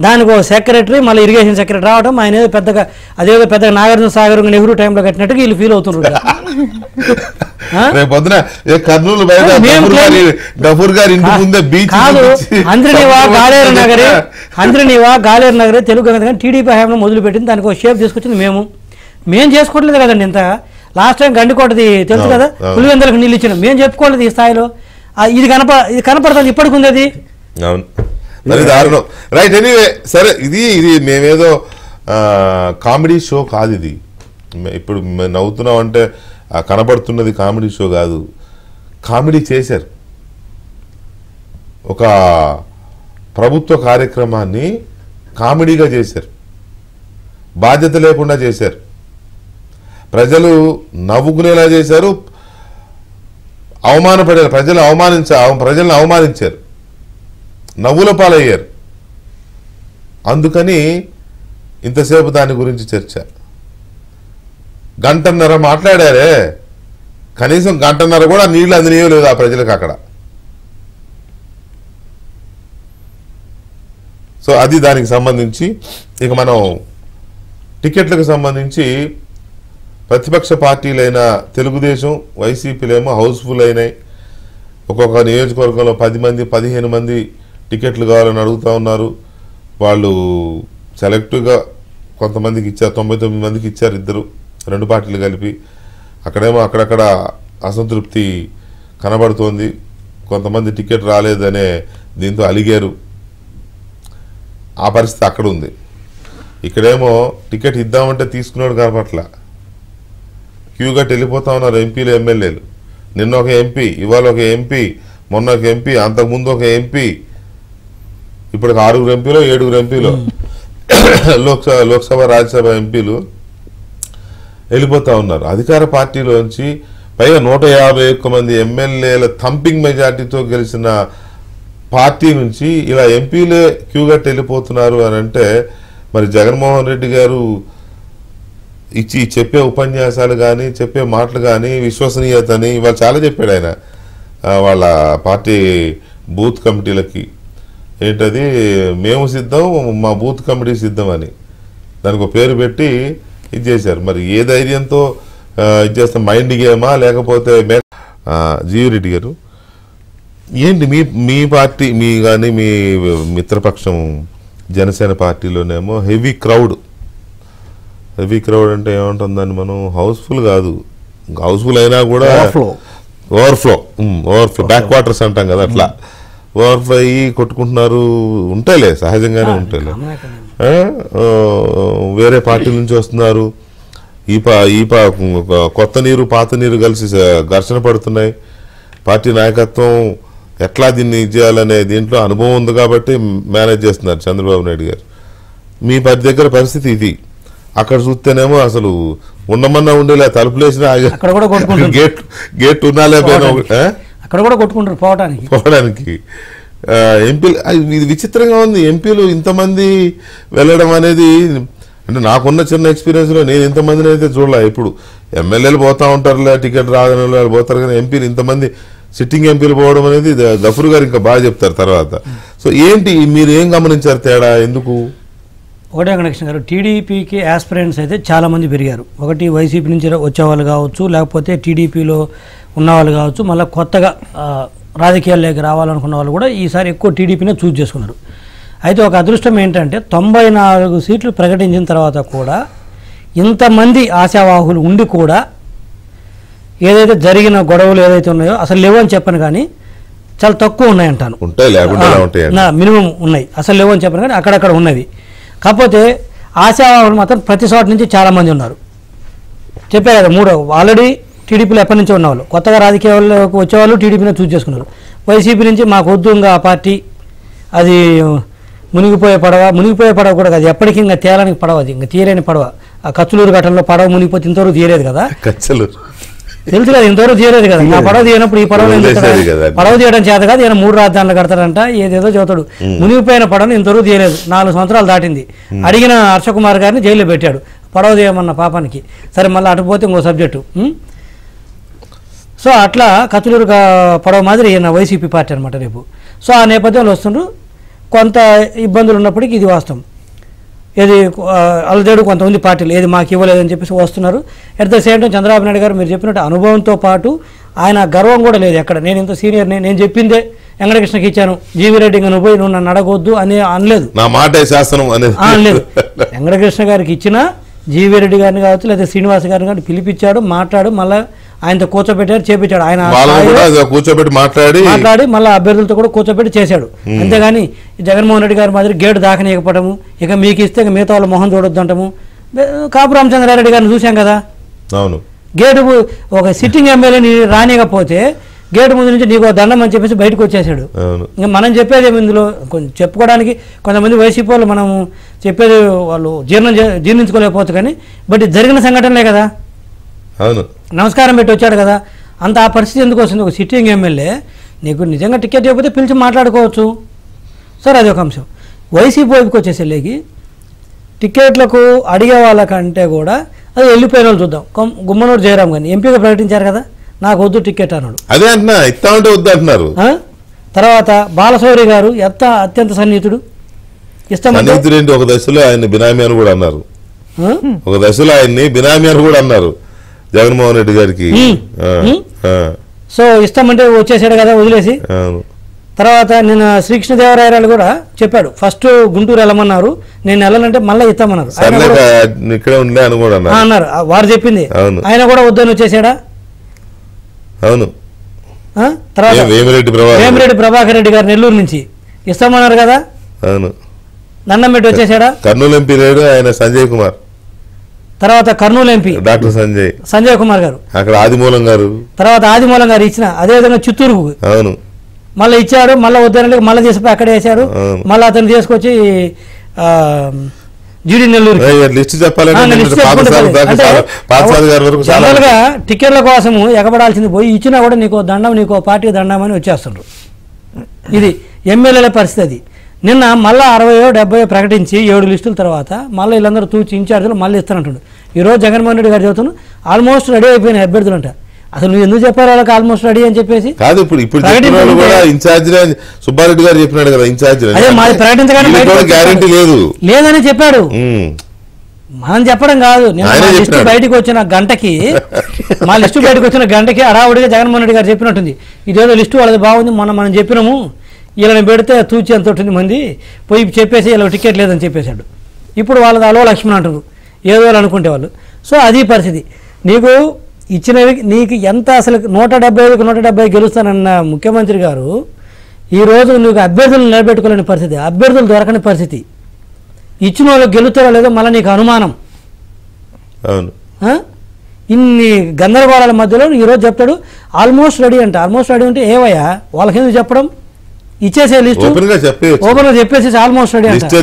దానికి ఒక సెక్రటరీ మళ్ళీ ఇరిగేషన్ సెక్రటరీ రావడం, ఆయన ఏదో పెద్దగా అదేదో పెద్దగా నాగార్జున సాగర్ నెహ్రూ టైంలో కట్టినట్టుగా వీళ్ళు ఫీల్ అవుతున్నారు. పొద్దున కర్నూలు గఫూర్ గారి ఇంటి ముందే బీచ్ కాదు, అంద్రనీవా గాలేరు నగరే తెలుగు కానీ టీడీపీ హయాంలో మొదలుపెట్టింది, దానికి ఒక షేప్ తీసుకొచ్చింది మేము చేసుకోవట్లేదు కదండి. ఇంత లాస్ట్ టైం గండికోటది తెలుసు కదా, పులివెందులకు నీళ్ళు ఇచ్చిన మేము చెప్పుకోలేదు ఈ స్థాయిలో. ఇది కనపడుతుంది ఇప్పటికి ఉంది అది. అవును, మరి దారుణం. రైట్, ఎనీవే సరే, ఇది మేమేదో కామెడీ షో కాదు ఇది. ఇప్పుడు నవ్వుతున్నాం అంటే కనబడుతున్నది కామెడీ షో కాదు, కామెడీ చేశారు. ఒక ప్రభుత్వ కార్యక్రమాన్ని కామెడీగా చేశారు, బాధ్యత లేకుండా చేశారు, ప్రజలు నవ్వుకునేలా చేశారు, అవమానపడారు, ప్రజలను అవమానించారు, నవ్వుల పాలయ్యారు. అందుకని ఇంతసేపు దాని గురించి చర్చ. గంటన్నర మాట్లాడారే, కనీసం గంటన్నర కూడా నీళ్లు అందినయో లేదు ఆ ప్రజలకు అక్కడ. సో అది దానికి సంబంధించి. ఇక మనం టికెట్లకు సంబంధించి ప్రతిపక్ష పార్టీలైన తెలుగుదేశం వైసీపీలేమో హౌస్ఫుల్ అయినాయి. ఒక్కొక్క నియోజకవర్గంలో 10 మంది 15 మంది టికెట్లు కావాలని అడుగుతూ ఉన్నారు. వాళ్ళు సెలెక్టివ్గా కొంతమందికి ఇచ్చారు, 99 మందికి ఇచ్చారు, ఇద్దరు 2 పార్టీలు కలిపి. అక్కడేమో అక్కడక్కడ అసంతృప్తి కనబడుతోంది, కొంతమంది టికెట్ రాలేదనే దీంతో అలిగారు. ఆ పరిస్థితి అక్కడ ఉంది. ఇక్కడేమో టికెట్ ఇద్దామంటే తీసుకున్నాడు కనపట్ల, క్యూగా వెళ్ళిపోతా ఉన్నారు ఎంపీలు ఎమ్మెల్యేలు. నిన్న ఒక ఎంపీ, ఇవాళ ఒక ఎంపీ, మొన్న ఒక ఎంపీ, అంతకుముందు ఒక ఎంపీ, ఇప్పుడు 6 ఎంపీలో 7 ఎంపీలో లోక్సభ రాజ్యసభ ఎంపీలు వెళ్ళిపోతా ఉన్నారు అధికార పార్టీలోంచి. పైగా 151 మంది ఎమ్మెల్యేల థంపింగ్ మెజార్టీతో గెలిచిన పార్టీ నుంచి ఇలా ఎంపీలే క్యూగా వెళ్ళిపోతున్నారు అని అంటే, మరి జగన్మోహన్ రెడ్డి గారు చెప్పే ఉపన్యాసాలు కానీ చెప్పే మాటలు కానీ విశ్వసనీయతని ఇవాళ చాలా చెప్పాడు ఆయన వాళ్ళ పార్టీ బూత్ కమిటీలకి. ఏంటది, మేము సిద్ధం, మా బూత్ కమిటీ సిద్ధం అని దానికి ఒక పేరు పెట్టి ఇది చేశారు. మరి ఏ ధైర్యంతో ఇది చేస్తాం, మైండ్ గేమా లేకపోతే? జీవిరెడ్డి గారు ఏంటి మీ పార్టీ, మీ కానీ మీ మిత్రపక్షం జనసేన పార్టీలోనేమో హెవీ క్రౌడ్ అంటే ఏమంటుందని, మనం హౌస్ఫుల్ కాదు, హౌస్ఫుల్ అయినా కూడా ఓవర్ఫ్లో బ్యాక్ వాటర్స్ అంటాం కదా, అట్లా ఓవర్ఫ్లో అయ్యి కొట్టుకుంటున్నారు. ఉంటాయిలే, సహజంగానే ఉంటాయిలే. వేరే పార్టీ నుంచి వస్తున్నారు, కొత్త నీరు పాత నీరు కలిసి ఘర్షణ పడుతున్నాయి. పార్టీ నాయకత్వం ఎట్లా దీన్ని చేయాలనే దీంట్లో అనుభవం ఉంది కాబట్టి మేనేజ్ చేస్తున్నారు చంద్రబాబు నాయుడు గారు. మీ దగ్గర పరిస్థితి ఇది. అక్కడ చూస్తేనేమో అసలు ఉండమన్నా ఉండేలా తలుపులేసిన అక్కడ కూడా కొట్టుకుంటారు, గేట్ ఉన్నాలే అక్కడ కూడా కొట్టుకుంటారు పోవడానికి. ఎంపీలు ఇది విచిత్రంగా ఉంది. ఎంపీలు ఇంతమంది వెళ్ళడం అనేది, అంటే నాకున్న చిన్న ఎక్స్పీరియన్స్లో నేను ఇంతమందిని అయితే చూడలే. ఇప్పుడు ఎమ్మెల్యేలు పోతా ఉంటారులే, టికెట్ రాదని వాళ్ళు పోతారు, కానీ ఎంపీలు ఇంతమంది సిట్టింగ్ ఎంపీలు పోవడం అనేది గఫూర్ గారు ఇంకా బాగా చెప్తారు తర్వాత. సో ఏంటి మీరు ఏం గమనించారు తేడా, ఎందుకు? ఒకటే వెంకటకృష్ణ గారు, టీడీపీకి ఆస్పిరెంట్స్ అయితే చాలామంది పెరిగారు. ఒకటి వైసీపీ నుంచి వచ్చేవాళ్ళు కావచ్చు, లేకపోతే టీడీపీలో ఉన్నవాళ్ళు కావచ్చు, మళ్ళీ కొత్తగా రాజకీయాల్లోకి రావాలనుకున్న వాళ్ళు కూడా ఈసారి ఎక్కువ టీడీపీనే చూజ్ చేసుకున్నారు. అయితే ఒక అదృష్టం ఏంటంటే 94 సీట్లు ప్రకటించిన తర్వాత కూడా ఇంతమంది ఆశావాహులు ఉండి కూడా ఏదైతే జరిగిన గొడవలు ఏదైతే ఉన్నాయో అసలు లేవు అని చెప్పను, కానీ చాలా తక్కువ ఉన్నాయంటాను. మినిమం ఉన్నాయి, అసలు లేవు అని చెప్పను కానీ అక్కడక్కడ ఉన్నవి. కాకపోతే ఆశావాహులు మాత్రం ప్రతి చోట నుంచి చాలామంది ఉన్నారు. చెప్పే కదా, మూడో ఆల్రెడీ టీడీపీలో ఎప్పటి నుంచో ఉన్నవాళ్ళు, కొత్తగా రాజకీయాల్లోకి వచ్చేవాళ్ళు టీడీపీని చూజ్ చేసుకున్నారు. వైసీపీ నుంచి మాకు వద్దు ఇంకా ఆ పార్టీ, అది మునిగిపోయే పడవ కూడా కాదు, ఎప్పటికీ ఇంకా తేలానికి పడవ, అది ఇంకా తీరేని పడవ. ఆ కచ్చలూరు ఘటనలో పడవ మునిగిపోతే ఇంతవరకు తీరేది కదా, తెలుసు కదా, ఇంతవరకు తీరేది కదా. ఆ పడవ తీయనప్పుడు ఈ పడవ పడవ తీయడం చేత కాదు, ఈయన 3 రాజధానులు కడతాడంట, ఏదేదో చదువుతాడు. మునిగిపోయిన పడవను ఇంతవరకు తీయలేదు, 4 సంవత్సరాలు దాటింది. అడిగిన హర్షకుమార్ గారిని జైల్లో పెట్టాడు పడవ తీయమన్న పాపానికి. సరే మళ్ళీ అటుపోతే ఇంకో సబ్జెక్టు. సో అట్లా కచ్చలూరు పడవ మాదిరి ఈయన వైసీపీ పార్టీ అనమాట రేపు. సో ఆ నేపథ్యంలో వస్తుండ్రు, కొంత ఇబ్బందులు ఉన్నప్పటికీ ఇది వాస్తవం. ఏది అలదేడు కొంతమంది పార్టీలు ఏది మాకు ఇవ్వలేదని చెప్పేసి వస్తున్నారు. At the same time Chandrababu Naidu గారు మీరు చెప్పినట్టు అనుభవంతో పాటు ఆయన గర్వం కూడా లేదు. ఎక్కడ నేను ఇంత సీనియర్, నేను చెప్పిందే వెంకటకృష్ణకి ఇచ్చాను, జీవీ రెడ్డి ఇంకా నువ్వు నన్ను అడగొద్దు అని అనలేదు, నా మాట శాసనం అనలేదు. వెంకటకృష్ణ గారికి ఇచ్చిన జీవీ రెడ్డి గారిని కావచ్చు లేదా శ్రీనివాస్ గారిని కానీ పిలిపించాడు, మాట్లాడు, మళ్ళీ ఆయనతో కూర్చోబెట్టాడు, చేపించాడు. ఆయన కూర్చోబెట్టి మాట్లాడి మళ్ళీ అభ్యర్థులతో కూడా కూర్చోబెట్టి చేశాడు. అంతేగాని జగన్మోహన్ రెడ్డి గారి మాదిరి గేటు దాకనీయకపోవడము, ఇక మీకు ఇస్తే మిగతా వాళ్ళ మొహం చూడొద్దు అంటాము. కాపు రామచంద్రారెడ్డి గారిని చూశాం కదా, అవును, గేటు ఒక సిట్టింగ్ ఎమ్మెల్యేని రానియకపోతే గేటు ముందు నుంచి నీకు దండం అని చెప్పేసి బయటకు వచ్చేసాడు. ఇంకా మనం చెప్పేది ఇందులో కొంచెం చెప్పుకోవడానికి కొంతమంది వైసీపీ వాళ్ళు మనం చెప్పేది వాళ్ళు జీర్ణించుకోలేకపోవచ్చు, కానీ బట్ జరిగిన సంఘటనలే కదా. అవును, నమస్కారం పెట్టి వచ్చాడు కదా, అంత ఆ పరిస్థితి ఎందుకు వస్తుంది? ఒక సిట్టింగ్ ఎమ్మెల్యే నీకు నిజంగా టికెట్ ఇవ్వకపోతే పిలిచి మాట్లాడుకోవచ్చు. సరే అది ఒక అంశం. వైసీపీ వైపుకి వచ్చేసరికి టికెట్లకు అడిగే వాళ్ళకంటే కూడా అది వెళ్ళిపోయిన వాళ్ళు చూద్దాం. గుమ్మనూరు జయరాం కానీ ఎంపీగా ప్రకటించారు కదా, నాకు వద్దు టికెట్ అన్నాడు. అదే అంటున్నా, ఇస్తా ఉంటే వద్దు అంటున్నారు. తర్వాత బాలశౌరి గారు అత్యంత సన్నిహితుడు, ఇష్టం ఒక దశలో ఆయన్ని బినామీ అని కూడా అన్నారు, ఒక దశలో ఆయన్ని బినామీ అని కూడా అన్నారు జగన్మోహన్ రెడ్డి గారికి. సో ఇష్టమంటే వచ్చేసాడు కదా వదిలేసి. తర్వాత నేను శ్రీకృష్ణదేవరాయలు కూడా చెప్పాడు, ఫస్ట్ గుంటూరు వెళ్ళమన్నారు, నేను వెళ్ళాలంటే మళ్ళీ ఇస్తామన్నారు అన్నారు. వారు చెప్పింది ఆయన కూడా వద్దని వచ్చేసాడా? అవును. తర్వాత వేమిరెడ్డి ప్రభాకర్ రెడ్డి గారు నెల్లూరు నుంచి ఇస్తామన్నారు కదా, అవును, దండం పెట్టి వచ్చేసాడా? కర్నూలు ఎంపీ లేడు ఆయన, సంజయ్ కుమార్. తర్వాత కర్నూలు ఎంపీ డాక్టర్ సంజయ్ కుమార్ గారు, అక్కడ ఆదిమూలం గారు, తర్వాత ఆదిమూలం గారు ఇచ్చిన, అదేవిధంగా చిత్తూరుకు అవును మళ్ళీ ఇచ్చాడు, మళ్ళీ వద్దని మళ్ళీ తీసుకుపోయి అక్కడే వేశాడు, మళ్ళీ అతను తీసుకొచ్చి జీడి నెల్లూరు. జనరల్ గా టికెట్ల కోసము ఎగబడాల్సింది పోయి ఇచ్చినా కూడా నీకో దండం, నీకో పార్టీ దండం అని వచ్చేస్తుండ్రు. ఇది ఎమ్మెల్యేల పరిస్థితి. నిన్న మళ్ళీ 60-70 ప్రకటించి 7 లిస్టుల తర్వాత మళ్ళీ వీళ్ళందరూ తూచి ఇన్ఛార్జీలు మళ్ళీ ఇస్తానంటుండు. ఈరోజు జగన్మోహన్ రెడ్డి గారు చెబుతున్నాను ఆల్మోస్ట్ రెడీ అయిపోయిన అభ్యర్థులు అంట. అసలు నువ్వు ఎందుకు చెప్పారు వాళ్ళకి ఆల్మోస్ట్ రెడీ అని చెప్పేసి? కాదు, ఇప్పుడు సుబ్బారెడ్డి గారు చెప్పినాడు కదా, ఇన్ఛార్జ్ అదే మాది ప్రకటించగానే లేదని చెప్పాడు. మనం చెప్పడం కాదు, నేను లిస్టు బయటకు వచ్చిన గంటకి మా లిస్టు బయటకు వచ్చిన గంటకి అడావుడిగా జగన్మోహన్ రెడ్డి గారు చెప్పినట్టుంది, ఇదేదో లిస్టు వాళ్ళది బాగుంది, మనం చెప్పినాము, వీళ్ళని పెడితే తూచి ఎంత ఉంటుంది మంది పోయి చెప్పేసి ఇలా టికెట్ లేదని చెప్పేశాడు. ఇప్పుడు వాళ్ళది అలో లక్ష్మణ్ అంటారు ఏదో అనుకుంటే వాళ్ళు. సో అది పరిస్థితి. నీకు ఇచ్చినవి నీకు ఎంత అసలు 175-170 గెలుస్తానన్న ముఖ్యమంత్రి గారు ఈరోజు నీకు అభ్యర్థులను నిలబెట్టుకోలేని పరిస్థితి, అభ్యర్థులు దొరకని పరిస్థితి. ఇచ్చిన వాళ్ళు గెలుతారో లేదో మళ్ళీ నీకు అనుమానం. ఇన్ని గందరగోళాల మధ్యలో ఈరోజు చెప్తాడు ఆల్మోస్ట్ రెడీ అంట. ఆల్మోస్ట్ రెడీ అంటే ఏవయ్యా వాళ్ళకి ఎందుకు చెప్పడం, ఇచ్చేసే లిస్టు ఓపెన్గా చెప్పేసి ఆల్మోస్ట్ రెడీ అంట,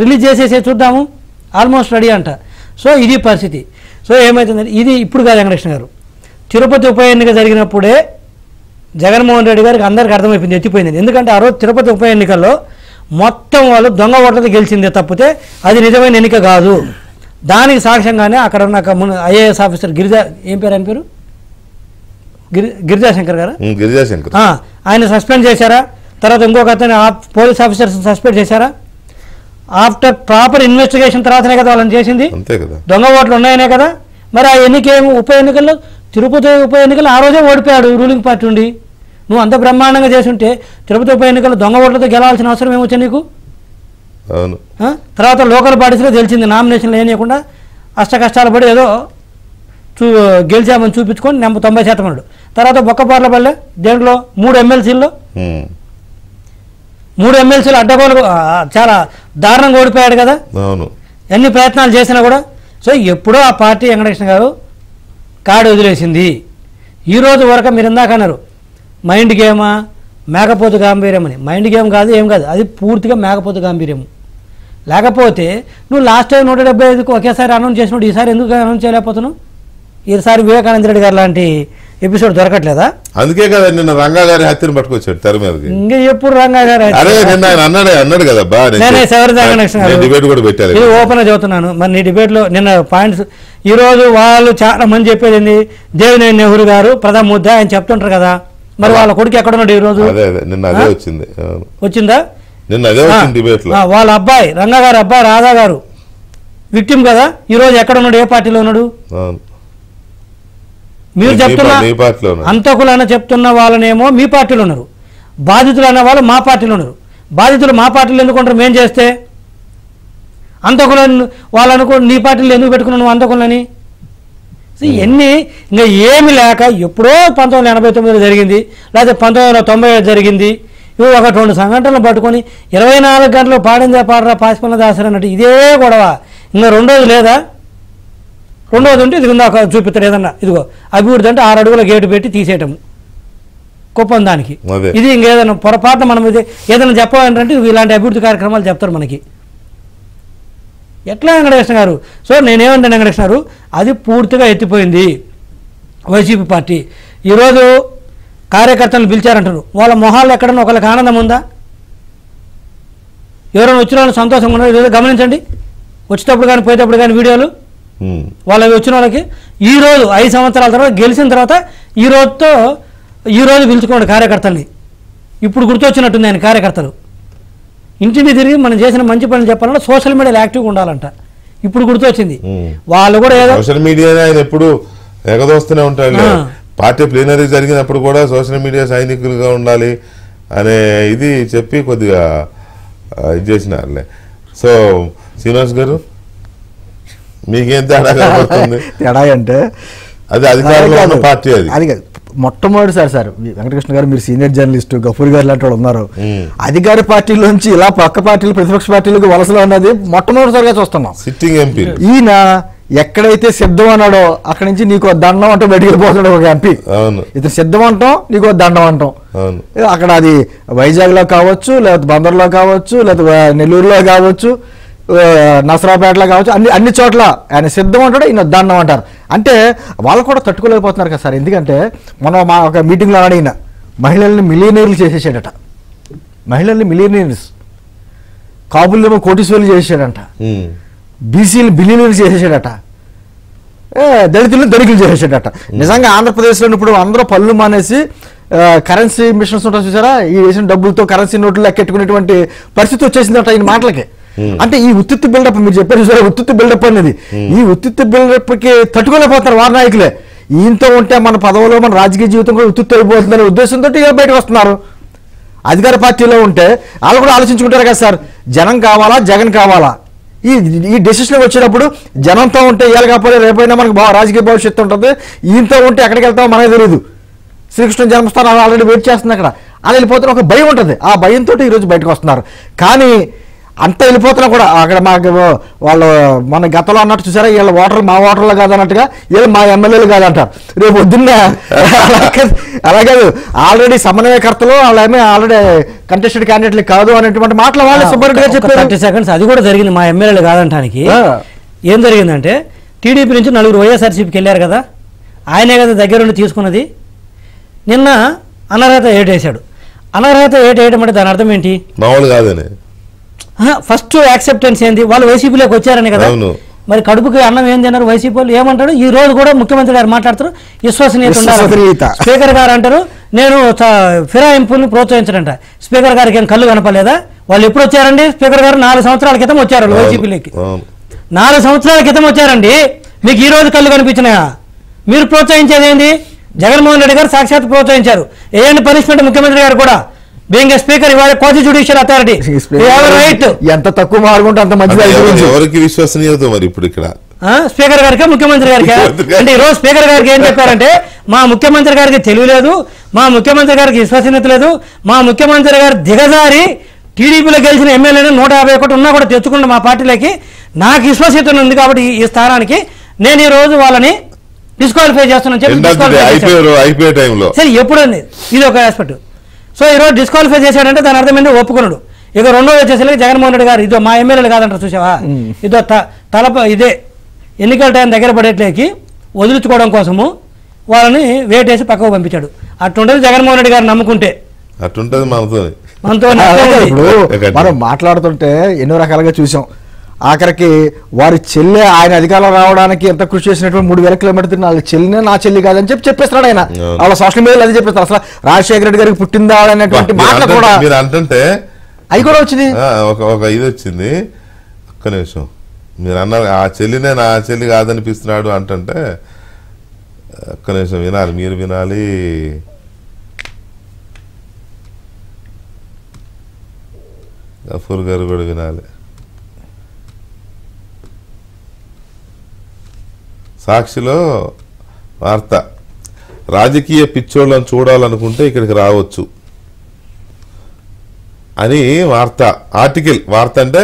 రిలీజ్ చేసేసే చూద్దాము ఆల్మోస్ట్ రెడీ అంట. సో ఇది పరిస్థితి. సో ఏమవుతుందంటే ఇది ఇప్పుడు కాదు వెంకటకృష్ణ గారు, తిరుపతి ఉప ఎన్నిక జరిగినప్పుడే జగన్మోహన్ రెడ్డి గారికి అందరికీ అర్థమైపోయింది, ఎత్తిపోయింది. ఎందుకంటే ఆ రోజు తిరుపతి ఉప ఎన్నికల్లో మొత్తం వాళ్ళు దొంగ ఓట్లతో గెలిచిందే తప్పితే అది నిజమైన ఎన్నిక కాదు. దానికి సాక్ష్యంగానే అక్కడ ఉన్న ఐఏఎస్ ఆఫీసర్ ఏం పేరు ఆయన పేరు గిరిజాశంకర్ గారు, ఆయన సస్పెండ్ చేశారా, తర్వాత ఇంకొక అతను పోలీస్ ఆఫీసర్స్ సస్పెండ్ చేశారా, ఆఫ్టర్ ప్రాపర్ ఇన్వెస్టిగేషన్ తర్వాతనే కదా వాళ్ళని చేసింది, దొంగ ఓట్లు ఉన్నాయనే కదా. మరి ఆ ఉప ఎన్నికల్లో తిరుపతి ఉప ఎన్నికల్లో ఆ రోజే ఓడిపోయాడు రూలింగ్ పార్టీ ఉండి. నువ్వు అంత బ్రహ్మాండంగా చేస్తుంటే తిరుపతి ఉప ఎన్నికల్లో దొంగ ఓట్లతో గెలవాల్సిన అవసరం ఏమొచ్చా నీకు? తర్వాత లోకల్ బాడీస్లో తెలిసింది నామినేషన్లు వేయకుండా అష్టకష్టాలు పడి ఏదో గెలిచామని చూపించుకొని 90% అన్నాడు. తర్వాత బొక్కపార్ల పల్లె దేంట్లో 3 ఎమ్మెల్సీల్లో 3 ఎమ్మెల్సీలు అడ్డగోలు చాలా దారుణంగా ఓడిపోయాడు కదా, ఎన్ని ప్రయత్నాలు చేసినా కూడా. సో ఎప్పుడో ఆ పార్టీ వెంకటకృష్ణ గారు కాడి వదిలేసింది. ఈరోజు వరకు మీరు ఇందాక అన్నారు మైండ్ గేమా మేకపోతు గాంభీర్యం అని. మైండ్ గేమ్ కాదు, ఏం కాదు, అది పూర్తిగా మేకపోతు గాంభీర్యం. లేకపోతే నువ్వు లాస్ట్ టైం 175కు ఒకేసారి అనౌన్స్ చేసినప్పుడు ఈసారి ఎందుకు అనౌన్స్ చేయలేకపోతున్నావు? ఈసారి వివేకానంద రెడ్డి గారు లాంటి ఎపిసోడ్ దొరకట్లేదా? అందుకే కదా నిన్న రంగా గారి హత్యను పట్టుకొచ్చాడు తెర మీద. ఇంకా ఎప్పుడు రంగా గారు అన్నాడు కదా ఇది ఓపెన్ గా చదువుతున్నాను. మరి నీ డిబేట్ లో నిన్న పాయింట్స్ ఈ రోజు వాళ్ళు చాలా మంది చెప్పేది ఏంది, దేవినేని నెహ్రూ గారు ప్రధాన ముద్ద ఆయన చెప్తుంటారు కదా, మరి వాళ్ళ కొడుకు ఎక్కడ ఉన్నాడు ఈ రోజు? వచ్చిందా? వాళ్ళ అబ్బాయి రంగా గారి అబ్బాయి రాధా గారు విక్టిమ్ కదా, ఈ రోజు ఎక్కడ ఉన్నాడు, ఏ పార్టీలో ఉన్నాడు? మీరు చెప్తున్న అంతకులన్న చెప్తున్న వాళ్ళనేమో మీ పార్టీలో ఉన్నారు, బాధితులు అన్న వాళ్ళు మా పార్టీలో ఉన్నారు. బాధితులు మా పార్టీలో ఎందుకుంటారు మేము చేస్తే? అంతకులను వాళ్ళు అనుకో నీ పార్టీలో ఎందుకు పెట్టుకున్నావు నువ్వు అంతకులని? ఇవన్నీ ఇంకా ఏమి లేక ఎప్పుడో 1989 జరిగింది, లేకపోతే 1995 జరిగింది. ఇవి 1-2 సంఘటనలు పట్టుకొని 24 గంటలు పాడిందే పాడరా పాసిపల్ల దాసరి అన్నట్టు ఇదే గొడవ. ఇంకా రెండోది లేదా? రెండోది ఉంటే ఇది చూపిస్తారు ఏదన్నా, ఇదిగో అభివృద్ధి అంటే 6 అడుగుల గేటు పెట్టి తీసేయటం కుప్పం దానికి. ఇది ఇంకేదైనా పొరపాటున మనం ఇది ఏదైనా చెప్పాలంటే ఇలాంటి అభివృద్ధి కార్యక్రమాలు చెప్తారు మనకి. ఎట్లా వెంకటకృష్ణ గారు? సో నేనేమంటాను వెంకటకృష్ణ గారు, అది పూర్తిగా ఎత్తిపోయింది వైసీపీ పార్టీ. ఈరోజు కార్యకర్తలను పిలిచారంటారు, వాళ్ళ మొహాల్లో ఎక్కడన్నా ఒకళ్ళకి ఆనందం ఉందా? ఎవరైనా వచ్చిన వాళ్ళు సంతోషంగా ఉన్నారు? ఈరోజు గమనించండి, వచ్చేటప్పుడు కానీ పోయేటప్పుడు కానీ వీడియోలు వాళ్ళవి వచ్చిన వాళ్ళకి. ఈరోజు 5 సంవత్సరాల తర్వాత గెలిచిన తర్వాత ఈరోజు పిలుచుకోండి కార్యకర్తల్ని. ఇప్పుడు గుర్తొచ్చినట్టుంది ఆయన కార్యకర్తలు. ఇంటిని తిరిగి మనం చేసిన మంచి పనులు చెప్పాలంటే సోషల్ మీడియాలో యాక్టివ్గా ఉండాలంట. ఇప్పుడు గుర్తొచ్చింది. వాళ్ళు కూడా ఏదో సోషల్ మీడియా ఆయన ఎప్పుడు ఎగదోస్తూనే ఉంటాడు. పార్టీ ప్లీనరీ జరిగినప్పుడు కూడా సోషల్ మీడియా సైనికులుగా ఉండాలి అనే ఇది చెప్పి కొద్దిగా ఇది చేసినారులే. సో శ్రీనివాస్ గారు మీకేం తేడా కనబడుతుంది? తేడా అంటే అది అధికారంలో ఉన్న పార్టీ అది మొట్టమొదటిసారి సార్ వెంకటకృష్ణ గారు, మీరు సీనియర్ జర్నలిస్ట్, గఫూర్ గారు లాంటి వాళ్ళు ఉన్నారు. అధికార పార్టీలోంచి ఇలా పక్క పార్టీలు ప్రతిపక్ష పార్టీలకు వలసలో ఉన్నది మొట్టమొదటిసారిగా చూస్తున్నాం. సిట్టింగ్ ఎంపీ ఈయన ఎక్కడైతే సిద్ధం అన్నాడో అక్కడి నుంచి నీకు దండం అంటాం బయటికి వెళ్ళిపోతున్నాడు ఒక ఎంపీ. ఇతను సిద్ధం అంటాం, నీకు దండం అంటాం. అక్కడ అది వైజాగ్ లో కావచ్చు, లేకపోతే బందర్లో కావచ్చు, లేకపోతే నెల్లూరులో కావచ్చు, నసరాపేటలో కావచ్చు, అన్ని చోట్ల ఆయన సిద్ధం అంటాడు, ఈయన దండం అంటారు. అంటే వాళ్ళు కూడా తట్టుకోలేకపోతున్నారు కదా సార్. ఎందుకంటే మనం మా ఒక మీటింగ్లో అడిగిన మహిళల్ని మిలియనీర్లు చేసేసాడట. మహిళల్ని మిలియనీర్స్, కాబుల్లేమో కోటీశ్వర్లు చేసేసాడంట, బీసీలు బిలియనీర్లు చేసేసాడట, దళితులను ధనికులు చేసేసాడట. నిజంగా ఆంధ్రప్రదేశ్లో ఇప్పుడు అందరూ పళ్ళు మానేసి కరెన్సీ మిషన్స్ ఉంటారు చూసారా, ఈ వేసిన డబ్బులతో కరెన్సీ నోట్లు లెక్కెట్టుకునేటువంటి పరిస్థితి వచ్చేసిందట ఈయన మాటలకి. అంటే ఈ ఉత్తిత్తి బిల్డప్ మీరు చెప్పారు చూసారా, ఉత్తిత్తి బిల్డప్ అనేది, ఈ ఉత్తిత్తి బిల్డప్ కి తట్టుకోలేకపోతున్నారు వారి నాయకులే. ఈయనతో ఉంటే మన పదవిలో మన రాజకీయ జీవితం కూడా ఉత్తిత్తి అయిపోతుందనే ఉద్దేశంతో బయటకు వస్తున్నారు. అధికార పార్టీలో ఉంటే వాళ్ళు కూడా ఆలోచించుకుంటారు కదా సార్, జనం కావాలా జగన్ కావాలా? ఈ డెసిషన్ వచ్చేటప్పుడు జనంతో ఉంటే ఇవాళ కాకపోతే రేపైనా మనకు రాజకీయ భవిష్యత్తు ఉంటుంది, ఈయనతో ఉంటే ఎక్కడికి వెళ్తామో మనకు తెలియదు. శ్రీకృష్ణ జన్మస్థానం ఆల్రెడీ వెయిట్ చేస్తుంది అక్కడ, అలా వెళ్ళిపోతే ఒక భయం ఉంటుంది. ఆ భయంతో ఈరోజు బయటకు వస్తున్నారు. కానీ అంత వెళ్ళిపోతున్నా కూడా అక్కడ మాకు వాళ్ళు మన గతంలో అన్నట్టు చూసారా, వీళ్ళ ఓటర్లు మా ఓటర్లు కాదన్నట్టుగా వీళ్ళు మా ఎమ్మెల్యేలు కాదంటారు రేపు పొద్దున్న. అలా కాదు, ఆల్రెడీ సమన్వయకర్తలు వాళ్ళేమీ ఆల్రెడీ కంటెస్టెడ్ క్యాండిడేట్లు కాదు అనేటువంటి మాటలు వాళ్ళు సుబ్బారెడ్డి గారు చెప్పారు. 30 సెకండ్స్ అది కూడా జరిగింది మా ఎమ్మెల్యేలు కాదంటానికి. ఏం జరిగిందంటే టీడీపీ నుంచి 4 వైఎస్ఆర్సీపీకి వెళ్ళారు కదా, ఆయనే కదా దగ్గరుండి తీసుకున్నది. నిన్న అనర్హత ఏటేశాడు. అనర్హత ఏటేయడం అంటే దాని అర్థం ఏంటి? మామూలు కాదని ఫస్ట్ యాక్సెప్టెన్స్ ఏంది, వాళ్ళు వైసీపీలోకి వచ్చారని కదా. మరి కడుపుకి అన్నం ఏం తిన్నారు వైసీపీ వాళ్ళు? ఏమంటారు ఈ రోజు కూడా ముఖ్యమంత్రి గారు మాట్లాడుతారు, విశ్వసనీయత ఉండాలి. స్పీకర్ గారు అంటారు నేను ఫిరాయింపుల్ని ప్రోత్సహించడంట. స్పీకర్ గారికి ఏం కళ్ళు కనపలేదా? వాళ్ళు ఎప్పుడు వచ్చారండి? స్పీకర్ గారు 4 సంవత్సరాల క్రితం వచ్చారు వైసీపీలోకి. 4 సంవత్సరాల క్రితం వచ్చారండి. మీకు ఈ రోజు కళ్ళు కనిపించినాయా? మీరు ప్రోత్సహించేది ఏంది? జగన్మోహన్ రెడ్డి గారు సాక్షాత్ ప్రోత్సహించారు. ఏంటి పనిష్మెంట్ ముఖ్యమంత్రి గారు కూడా బీయింగ్ స్పీకర్ ఇవాళ కోచి జ్యుడిషియల్ అథారిటీ రైట్. ఎంత తక్కువ మార్కుంటే అంత మంచిది. ఎవరికి విశ్వసనీయత మరి ఇప్పుడు ఇక్కడ స్పీకర్ గారికి ముఖ్యమంత్రి గారికి అంటే ఈ రోజు స్పీకర్ గారికి ఏం చెప్పారంటే మా ముఖ్యమంత్రి గారికి తెలియలేదు, మా ముఖ్యమంత్రి గారికి విశ్వసనీయత లేదు, మా ముఖ్యమంత్రి గారు దిగజారి టీడీపీలో గెలిచిన ఎమ్మెల్యేలు 151 ఉన్నా కూడా తెచ్చుకున్న మా పార్టీలోకి నాకు విశ్వసనీయత ఉంది కాబట్టి ఈ స్థానానికి నేను ఈ రోజు వాళ్ళని డిస్క్వాలిఫై చేస్తున్నాను చెప్పి. సరే ఎప్పుడండి ఇది ఒక ఆస్పెక్ట్. సో ఈరోజు డిస్క్వాలిఫై చేశాడంటే దాని అర్థం ఏంటంటే ఒప్పుకున్నాడు. ఇక రెండో వచ్చేసరికి జగన్మోహన్ రెడ్డి గారు ఇదో మా ఎమ్మెల్యేలు కాదంటారు చూసావా, ఇదో ఇదే ఎన్నికల టైం దగ్గర పడేట్లేకి వదిలించుకోవడం కోసము వాళ్ళని వేటేసి పక్కకు పంపించాడు. అట్టుంటది జగన్మోహన్ రెడ్డి గారు నమ్ముకుంటే అట్టుంటది. మనతో మనం మాట్లాడుతుంటే ఎన్నో రకాలుగా చూసాం. ఆఖరికి వారి చెల్లి ఆయన అధికారంలో రావడానికి ఎంత కృషి చేసినటువంటి 3000 కిలోమీటర్లు వాళ్ళ చెల్లినే నా చెల్లి కాదని చెప్పేస్తున్నాడు ఆయన. వాళ్ళ సోషల్ మీడియాలో అది చెప్పేస్తారు. అసలు రాజశేఖర రెడ్డి గారికి పుట్టిందా అనేటువంటి మాటలు కూడా మీరు అంటుంటే అవి కూడా వచ్చింది. ఒక ఇది వచ్చింది. ఒక్క నిమిషం, మీరు అన్నారు ఆ చెల్లినే నా చెల్లి కాదనిపిస్తున్నాడు అంటుంటే ఒక్క నిమిషం వినాలి, మీరు వినాలి. గఫూర్ గారు కూడా వినాలి. సాక్షిలో వార్త, రాజకీయ పిచ్చోళ్ళని చూడాలనుకుంటే ఇక్కడికి రావచ్చు అని వార్త. ఆర్టికల్ వార్త అంటే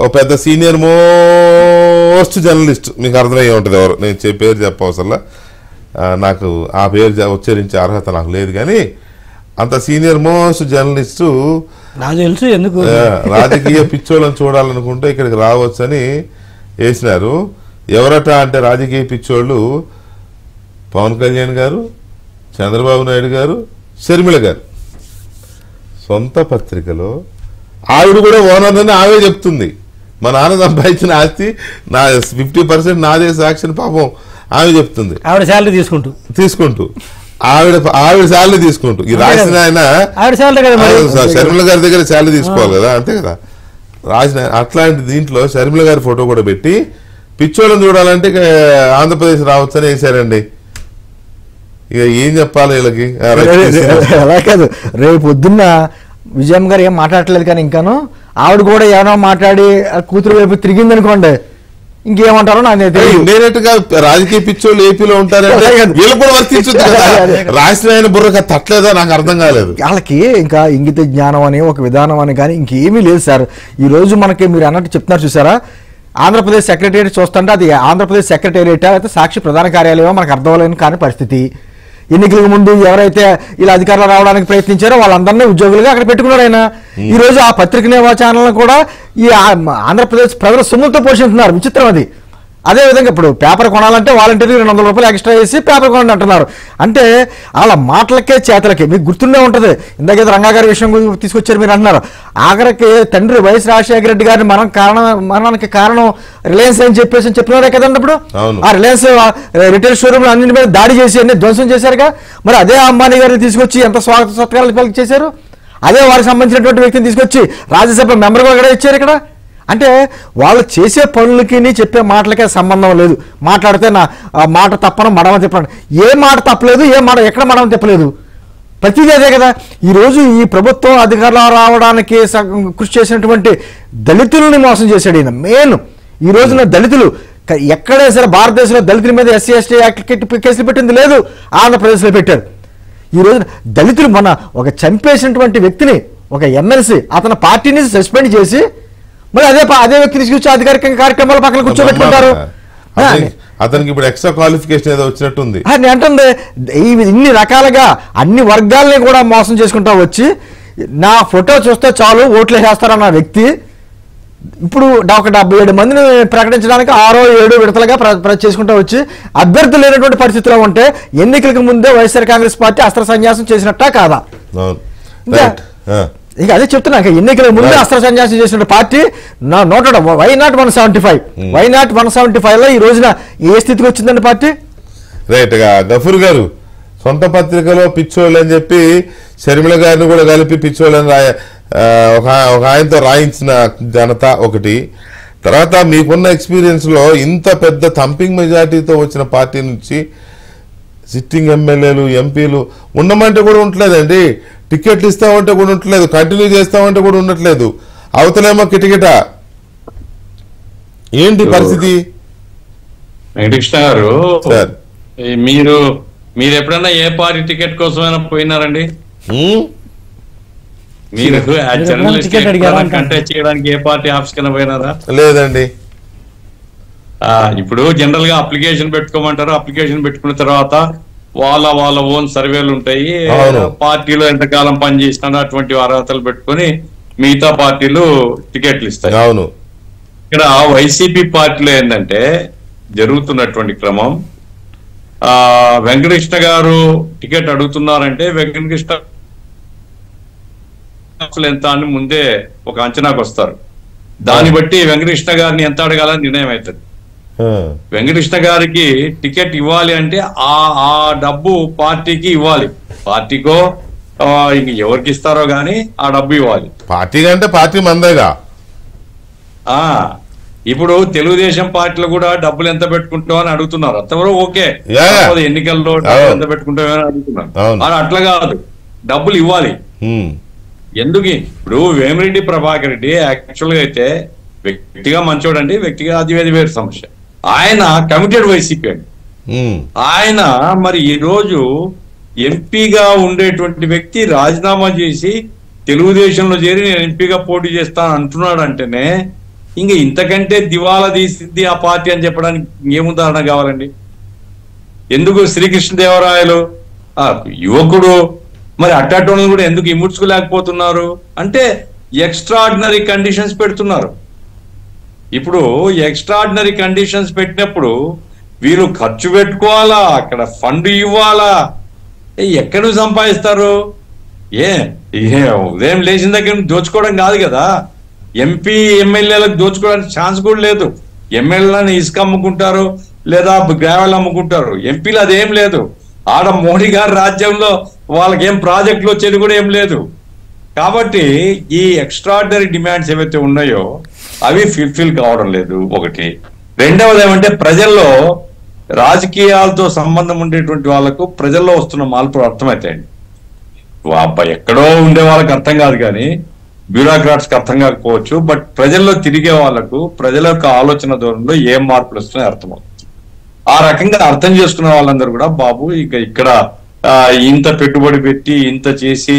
ఒక పెద్ద సీనియర్ మోస్ట్ జర్నలిస్ట్, మీకు అర్థమయ్యే ఉంటుంది ఎవరు, నేను పేరు చెప్పవసరలా, నాకు ఆ పేరు ఉచ్చరించే అర్హత నాకు లేదు, కానీ అంత సీనియర్ మోస్ట్ జర్నలిస్టు నాకు తెలుసు ఎందుకు రాజకీయ పిచ్చోళ్ళని చూడాలనుకుంటే ఇక్కడికి రావచ్చు అని వేసినారు. ఎవరట అంటే రాజకీయ పిచ్చోళ్ళు పవన్ కళ్యాణ్ గారు, చంద్రబాబు నాయుడు గారు, షర్మిల గారు. సొంత పత్రికలో ఆవిడ కూడా ఓనర్ అని ఆమె చెప్తుంది. మా నాన్న సంపాదించిన ఆస్తి నా 50% నాదే సాక్షి పాపం ఆమె చెప్తుంది. ఆవిడ శాలరీ తీసుకుంటూ ఆవిడ శాలరీ తీసుకుంటూ ఈ రాసిన ఆయన షర్మిల గారి దగ్గర శాలరీ తీసుకోవాలి కదా, అంతే కదా రాసిన. అట్లాంటి దీంట్లో షర్మిల గారి ఫోటో కూడా పెట్టి పిచ్చోళ్ళని చూడాలంటే ఆంధ్రప్రదేశ్ రావచ్చు అని వేసారండి. ఇక ఏం చెప్పాలి వీళ్ళకి? అలా కాదు, రేపు పొద్దున్న విజయమ్మ గారు ఏం మాట్లాడట్లేదు, కానీ ఇంకాను ఆవిడ కూడా ఏమైనా మాట్లాడి కూతురు వైపు తిరిగింది అనుకోండి, ఇంకేమంటారో నాకు ఇండైరెక్ట్ గా రాజకీయ పిచ్చోళ్ళు ఏపీలో ఉంటారంటే వీళ్ళు కూడా వర్తించుద్ది కదా. రాసిన ఆయన బుర్రగా తట్టలేదా నాకు అర్థం కాలేదు. వాళ్ళకి ఇంకా ఇంగిత జ్ఞానం అని ఒక విధానం అని కానీ ఇంకేమీ లేదు సార్. ఈ రోజు మనకి మీరు అన్నట్టు చెప్తున్నారు చూసారా, ఆంధ్రప్రదేశ్ సెక్రటేరియట్ చూస్తుంటే అది ఆంధ్రప్రదేశ్ సెక్రటేరియట్ అయితే సాక్షి ప్రధాన కార్యాలయం మనకు అర్థం కాని పరిస్థితి. ఎన్నికలకు ముందు ఎవరైతే ఇలా అధికారంలో రావడానికి ప్రయత్నించారో వాళ్ళందరినీ ఉద్యోగులుగా అక్కడ పెట్టుకున్నారు ఆయన. ఈ రోజు ఆ పత్రిక నేవా ఛానల్ కూడా ఈ ఆంధ్రప్రదేశ్ ప్రజల సొమ్ములతో పోషిస్తున్నారు. విచిత్రం అది. అదేవిధంగా ఇప్పుడు పేపర్ కొనాలంటే వాలంటీర్లు 200 రూపాయలు ఎక్స్ట్రా వేసి పేపర్ కొనండి అంటున్నారు. అంటే వాళ్ళ మాటలకే చేతలకే మీకు గుర్తుండే ఉంటుంది. ఇందాక రంగా గారి విషయం తీసుకొచ్చారు మీరు అంటున్నారు. ఆఖరికి తండ్రి వైఎస్ రాజశేఖర రెడ్డి గారిని మరణానికి కారణం రిలయన్స్ అని చెప్పినారే కదండి. అప్పుడు ఆ రిలయన్స్ రిటైల్ షోరూమ్ అన్నింటి మీద దాడి చేసి అన్ని ధ్వంసం చేశారుగా. మరి అదే అంబానీ గారిని తీసుకొచ్చి ఎంత స్వాగత సత్కారాలు చేశారు. అదే వారికి సంబంధించినటువంటి వ్యక్తిని తీసుకొచ్చి రాజ్యసభ మెంబర్గా కూడా ఇచ్చారు ఇక్కడ. అంటే వాళ్ళు చేసే పనులకి చెప్పే మాటలకే సంబంధం లేదు. మాట్లాడితే నా మాట తప్పను మడమ తిప్పను, ఏ మాట తప్పలేదు, ఏ మాట ఎక్కడ మడమ తిప్పలేదు, ప్రతిదీ అదే కదా. ఈరోజు ఈ ప్రభుత్వం అధికారంలో రావడానికి కృషి చేసినటువంటి దళితులని మోసం చేశాడు ఈయన. మెయిన్ ఈ రోజున దళితులు ఎక్కడే సరే భారతదేశంలో దళితుల మీద SC ST యాక్ట్ కేసులు పెట్టింది లేదు, ఆంధ్రప్రదేశ్లో పెట్టారు. ఈ రోజున దళితులు మన ఒక చంపేసినటువంటి వ్యక్తిని ఒక ఎమ్మెల్సీ అతని పార్టీని సస్పెండ్ చేసి మరి అదే వ్యక్తిని తీసుకొచ్చి అధికారిక కార్యక్రమాలు పక్కన కూర్చోబెట్టుకుంటారు. అతనికి ఇప్పుడు ఎక్స్ట్రా క్వాలిఫికేషన్ ఏదో వచ్చినట్టుంది. నేను అంటుంది ఇన్ని రకాలుగా అన్ని వర్గాలని కూడా మోసం చేసుకుంటా వచ్చి నా ఫోటో చూస్తే చాలు ఓట్లు వేస్తారన్న వ్యక్తి ఇప్పుడు ఒక 77 మందిని ప్రకటించడానికి 6-7 విడతలుగా చేసుకుంటా వచ్చి అభ్యర్థులు లేనటువంటి పరిస్థితిలో ఉంటే ఎన్నికలకు ముందే వైఎస్ఆర్ కాంగ్రెస్ పార్టీ అస్త్ర సన్యాసం చేసినట్టా కాదా? ఇక అదే చెప్తున్నా, ఎన్నికలకు ముందే అస్త్ర సన్యాసం చేసిన పార్టీ వై నాట్ 175 లో ఈ రోజున ఏ స్థితికి వచ్చిందండి పార్టీ? రైట్ గా గఫూర్ గారు సొంత పత్రికలో పిచ్చోళ్ళు అని చెప్పి షర్మిల గారిని కూడా కలిపి పిచ్చోళ్ళని ఒక ఆయనతో రాయించిన ఘనత ఒకటి. తర్వాత మీకున్న ఎక్స్పీరియన్స్ లో ఇంత పెద్ద థంపింగ్ మెజార్టీతో వచ్చిన పార్టీ నుంచి సిట్టింగ్ ఎమ్మెల్యేలు ఎంపీలు ఉండమంటే కూడా ఉండలేదండి, టికెట్లు ఇస్తామంటే కూడా ఉండట్లేదు, కంటిన్యూ చేస్తామంటే కూడా ఉండట్లేదు, అవతలేమో కిటకిట. ఏంటి పరిస్థితి? వెంకటకృష్ణ గారు, మీరు ఎప్పుడన్నా ఏ పార్టీ టికెట్ కోసమైనా పోయినారండి? మీరు జర్నలిస్ట్ కంటెస్ట్ చేయడానికి ఏ పార్టీ ఆఫీస్ కన్నా పోయినారా? లేదండి. ఇప్పుడు జనరల్ గా అప్లికేషన్ పెట్టుకోమంటారు, అప్లికేషన్ పెట్టుకున్న తర్వాత వాళ్ళ ఓన్ సర్వేలు ఉంటాయి, పార్టీలో ఎంతకాలం పనిచేసినా అటువంటి అర్హతలు పెట్టుకుని మిగతా పార్టీలు టికెట్లు ఇస్తాయి. అవును. ఇక్కడ వైసీపీ పార్టీలో ఏంటంటే జరుగుతున్నటువంటి క్రమం, వెంకటకృష్ణ గారు టికెట్ అడుగుతున్నారంటే వెంకటకృష్ణ ఎంత అని ముందే ఒక అంచనాకు వస్తారు. దాన్ని బట్టి వెంకటకృష్ణ గారిని ఎంత అడగాలని నిర్ణయం అవుతుంది. వెంకటకృష్ణ గారికి టికెట్ ఇవ్వాలి అంటే ఆ డబ్బు పార్టీకి ఇవ్వాలి, పార్టీకో ఇంక ఎవరికి ఇస్తారో గాని ఆ డబ్బు ఇవ్వాలి. పార్టీ అంటే పార్టీ మందేగా. ఇప్పుడు తెలుగుదేశం పార్టీలో కూడా డబ్బులు ఎంత పెట్టుకుంటామని అడుగుతున్నారు. అంతవరకు ఓకే, ఎన్నికల్లో డబ్బులు ఎంత పెట్టుకుంటామని అడుగుతున్నారు. అట్లా కాదు, డబ్బులు ఇవ్వాలి. ఎందుకు? ఇప్పుడు వేమిరెడ్డి ప్రభాకర్ రెడ్డి యాక్చువల్ గా అయితే వ్యక్తిగా మంచోడండి, వ్యక్తిగా అది వేరు సమస్య. ఆయన కమిటెడ్ వైసీపీ అండి. ఆయన మరి ఈ రోజు ఎంపీగా ఉండేటువంటి వ్యక్తి రాజీనామా చేసి తెలుగుదేశంలో చేరి నేను ఎంపీగా పోటీ చేస్తాను అంటున్నాడు అంటేనే ఇంకా ఇంతకంటే దివాలా తీసింది ఆ పార్టీ అని చెప్పడానికి ఏముదాహరణ కావాలండి? ఎందుకు శ్రీకృష్ణదేవరాయలు యువకుడు మరి అట్టాటోళ్ళు కూడా ఎందుకు ఇముడ్చుకోలేకపోతున్నారు అంటే ఎక్స్ట్రాడినరీ కండిషన్స్ పెడుతున్నారు. ఇప్పుడు ఎక్స్ట్రాడినరీ కండిషన్స్ పెట్టినప్పుడు వీళ్ళు ఖర్చు పెట్టుకోవాలా, అక్కడ ఫండ్ ఇవ్వాలా, ఎక్కడ సంపాదిస్తారు? ఉదయం లేచిన దగ్గర దోచుకోవడం కాదు కదా. ఎంపీ ఎమ్మెల్యేలకు దోచుకోవడానికి ఛాన్స్ కూడా లేదు. ఎమ్మెల్యేలను ఇసుక అమ్ముకుంటారు లేదా గ్రావెల్ అమ్ముకుంటారు, ఎంపీలు అదేం లేదు. ఆడ మోడీ గారి రాజ్యంలో వాళ్ళకేం ప్రాజెక్టులు వచ్చేది కూడా ఏం లేదు. కాబట్టి ఈ ఎక్స్ట్రాడినరీ డిమాండ్స్ ఏవైతే ఉన్నాయో అవి ఫుల్ఫిల్ కావడం లేదు ఒకటి. రెండవది ఏమంటే ప్రజల్లో రాజకీయాలతో సంబంధం ఉండేటువంటి వాళ్ళకు ప్రజల్లో వస్తున్న మార్పులు అర్థమవుతాయండి. ఎక్కడో ఉండే వాళ్ళకి అర్థం కాదు కానీ బ్యూరోక్రాట్స్కి అర్థం కాకపోవచ్చు, బట్ ప్రజల్లో తిరిగే వాళ్ళకు ప్రజల యొక్క ఆలోచన ధోరణిలో ఏం మార్పులు వస్తున్నాయో అర్థమవుతుంది. ఆ రకంగా అర్థం చేసుకున్న వాళ్ళందరూ కూడా బాబు ఇక్కడ ఇంత పెట్టుబడి పెట్టి ఇంత చేసి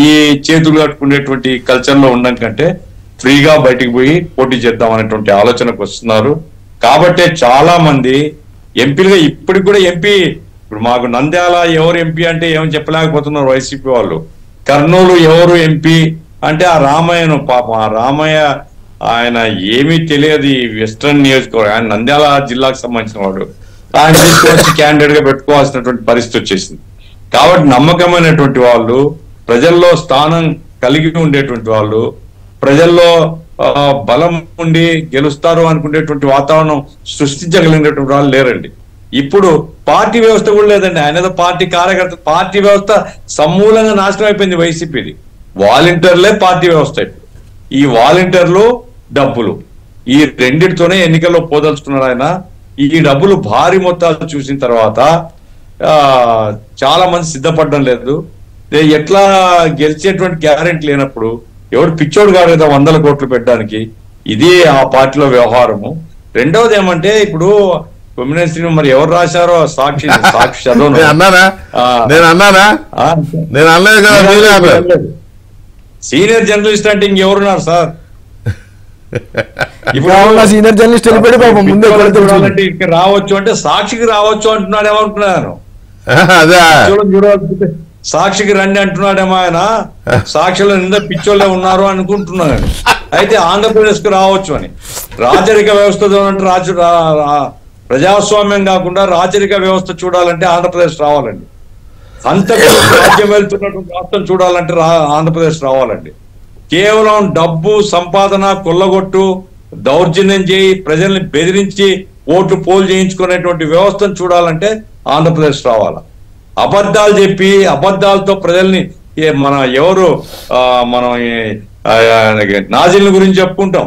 ఈ చేతులు కట్టుకునేటువంటి కల్చర్ లో ఉండడం కంటే ఫ్రీగా బయటికి పోయి పోటీ చేద్దాం అనేటువంటి ఆలోచనకు వస్తున్నారు. కాబట్టే చాలా మంది ఎంపీలుగా ఇప్పటికి కూడా ఇప్పుడు మాకు నంద్యాల ఎవరు ఎంపీ అంటే ఏమని చెప్పలేకపోతున్నారు వైసీపీ వాళ్ళు. కర్నూలు ఎవరు ఎంపీ అంటే ఆ రామయ్యను, పాపం ఆ రామయ్య ఆయన ఏమీ తెలియదు ఈ వెస్ట్రన్ నియోజకవర్గం, ఆయన నంద్యాల జిల్లాకు సంబంధించిన వాడు, ఆయన తీసుకొచ్చి క్యాండిడేట్ గా పెట్టుకోవాల్సినటువంటి పరిస్థితి వచ్చేసింది. కాబట్టి నమ్మకమైనటువంటి వాళ్ళు, ప్రజల్లో స్థానం కలిగి ఉండేటువంటి వాళ్ళు, ప్రజల్లో బలం ఉండి గెలుస్తారు అనుకునేటువంటి వాతావరణం సృష్టించగలిగినటువంటి వాళ్ళు లేరండి. ఇప్పుడు పార్టీ వ్యవస్థ కూడా లేదండి. ఆయన ఏదో పార్టీ కార్యకర్త, పార్టీ వ్యవస్థ సమూలంగా నాశనం అయిపోయింది వైసీపీది. వాలంటీర్లే పార్టీ వ్యవస్థ. ఈ వాలంటీర్లు డబ్బులు ఈ రెండింటితోనే ఎన్నికల్లో పోదలుచుకున్నారు ఆయన. ఈ డబ్బులు భారీ మొత్తాలు చూసిన తర్వాత చాలా మంది సిద్ధపడడం లేదు. ఎట్లా గెలిచేటువంటి గ్యారెంటీ లేనప్పుడు ఎవడు పిచ్చోడు కాదు కదా 100 కోట్లు పెట్టడానికి. ఇది ఆ పార్టీలో వ్యవహారము. రెండవది ఏమంటే ఇప్పుడు కొమ్మినేని శ్రీను మరి ఎవరు రాశారో సాక్షి చదవను. సీనియర్ జర్నలిస్ట్ అంటే ఇంకెవరున్నారు సార్? సీనియర్ జర్నలిస్ట్ వెళ్ళిపోయి పాపం ముందే చూడాలంటే ఇక్కడ రావచ్చు అంటే సాక్షికి రావచ్చు అంటున్నాడు ఏమనుకున్నాను. చూడాలి సాక్షికి రండి అంటున్నాడేమో ఆయన. సాక్షిలో నింద పిచ్చోళ్ళే ఉన్నారు అనుకుంటున్నాను. అయితే ఆంధ్రప్రదేశ్ కు రావచ్చు అని. రాజరిక వ్యవస్థ ప్రజాస్వామ్యం కాకుండా రాజరిక వ్యవస్థ చూడాలంటే ఆంధ్రప్రదేశ్ రావాలండి. అంత రాజ్యం వెళ్తున్నటువంటి రాష్ట్రం చూడాలంటే ఆంధ్రప్రదేశ్ రావాలండి. కేవలం డబ్బు సంపాదన, కొల్లగొట్టు, దౌర్జన్యం చేయి, ప్రజల్ని బెదిరించి ఓట్లు పోలు చేయించుకునేటువంటి వ్యవస్థను చూడాలంటే ఆంధ్రప్రదేశ్ రావాలా. అబద్ధాలు చెప్పి అబద్ధాలతో ప్రజల్ని మనం నాజీల గురించి చెప్పుకుంటాం.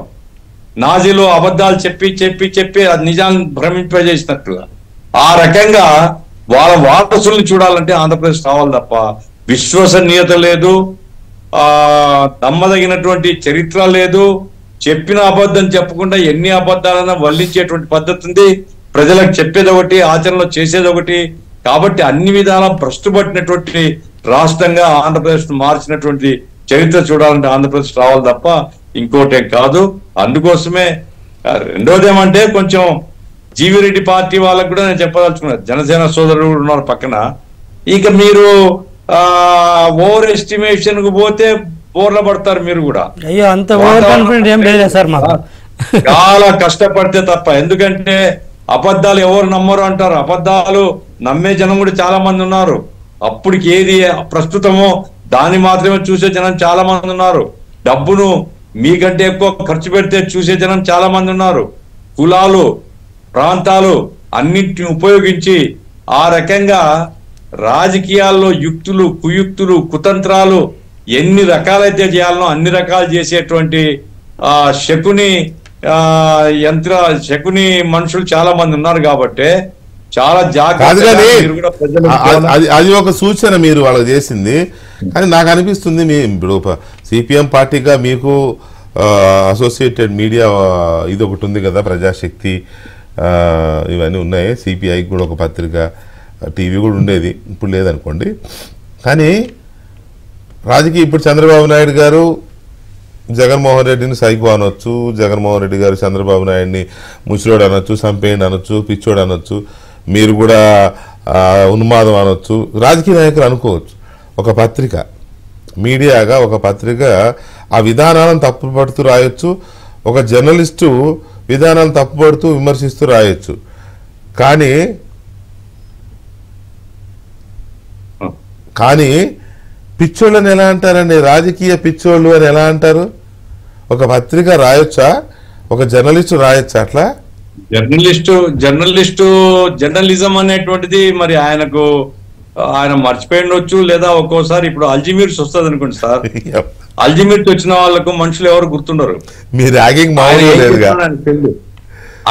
నాజీలు అబద్ధాలు చెప్పి చెప్పి చెప్పి అది నిజాన్ని భ్రమింపజేసినట్టుగా ఆ రకంగా వాళ్ళ వారసుల్ని చూడాలంటే ఆంధ్రప్రదేశ్ రావాలి తప్ప విశ్వసనీయత లేదు, నమ్మదగినటువంటి చరిత్ర లేదు. చెప్పిన అబద్ధం చెప్పకుండా ఎన్ని అబద్ధాలన్నా వల్లించేటువంటి పద్ధతి ఉంది. ప్రజలకు చెప్పేది ఒకటి, ఆచరణలో చేసేది ఒకటి. కాబట్టి అన్ని విధాల భ్రష్టుపట్టినటువంటి రాష్ట్రంగా ఆంధ్రప్రదేశ్ మార్చినటువంటి చరిత్ర చూడాలంటే ఆంధ్రప్రదేశ్ రావాలి తప్ప ఇంకోటేం కాదు. అందుకోసమే రెండోది ఏమంటే కొంచెం జీవిరెడ్డి పార్టీ వాళ్ళకు కూడా నేను చెప్పదలుచుకున్నాను. జనసేన సోదరులు ఉన్నారు పక్కన. ఇక మీరు ఓవర్ ఎస్టిమేషన్ కు పోతే బోర్ల పడతారు మీరు కూడా. అయ్యో అంత ఓవర్ కాన్ఫిడెంట్ ఏం లేదు సార్ మాకు. చాలా కష్టపడితే తప్ప. ఎందుకంటే అబద్ధాలు ఎవరు నమ్మరు అంటారు. అబద్ధాలు నమ్మే జనం కూడా చాలా మంది ఉన్నారు. అప్పటికి ఏది ప్రస్తుతమో దాన్ని మాత్రమే చూసే జనం చాలా మంది ఉన్నారు. డబ్బును మీకంటే ఎక్కువ ఖర్చు పెడితే చూసే జనం చాలా మంది ఉన్నారు. కులాలు, ప్రాంతాలు అన్నింటిని ఉపయోగించి ఆ రకంగా రాజకీయాల్లో యుక్తులు, కుయుక్తులు, కుతంత్రాలు ఎన్ని రకాలైతే చేయాలనో అన్ని రకాలు చేసేటువంటి శకుని మనుషులు చాలా మంది ఉన్నారు. కాబట్టి చాలా జాగ్రత్తగా అది ఒక సూచన మీరు వాళ్ళకి చేసింది. కానీ నాకు అనిపిస్తుంది మీ ఇప్పుడు సిపిఎం పార్టీగా మీకు అసోసియేటెడ్ మీడియా ఇది ఒకటి ఉంది కదా, ప్రజాశక్తి ఇవన్నీ ఉన్నాయి. సిపిఐకి కూడా ఒక పత్రిక, టీవీ కూడా ఉండేది, ఇప్పుడు లేదనుకోండి. కానీ రాజకీయ ఇప్పుడు చంద్రబాబు నాయుడు గారు జగన్మోహన్ రెడ్డిని సైకో అనొచ్చు, జగన్మోహన్ రెడ్డి గారు చంద్రబాబు నాయుడిని ముసిలోడు అనొచ్చు, సంపేయండి అనొచ్చు, పిచ్చోడు అనొచ్చు, మీరు కూడా ఉన్మాదం అనొచ్చు, రాజకీయ నాయకులు అనుకోవచ్చు. ఒక పత్రిక, మీడియాగా ఒక పత్రిక ఆ విధానాలను తప్పుపడుతూ రాయొచ్చు. ఒక జర్నలిస్టు విధానాలను తప్పుపడుతూ విమర్శిస్తూ రాయొచ్చు. కానీ పిచ్చోళ్ళని ఎలా అంటారండి? రాజకీయ పిచ్చోళ్ళు అని ఎలా అంటారు? ఒక పత్రిక రాయొచ్చా? ఒక జర్నలిస్టు రాయొచ్చా? అట్లా జర్నలిజం అనేటువంటిది మరి ఆయన మర్చిపోయిండొచ్చు. లేదా ఒక్కోసారి ఇప్పుడు అల్జిమీర్స్ వస్తుంది అనుకోండి సార్. అల్జిమీర్స్ వచ్చిన వాళ్ళకు మనుషులు ఎవరు గుర్తుండరు.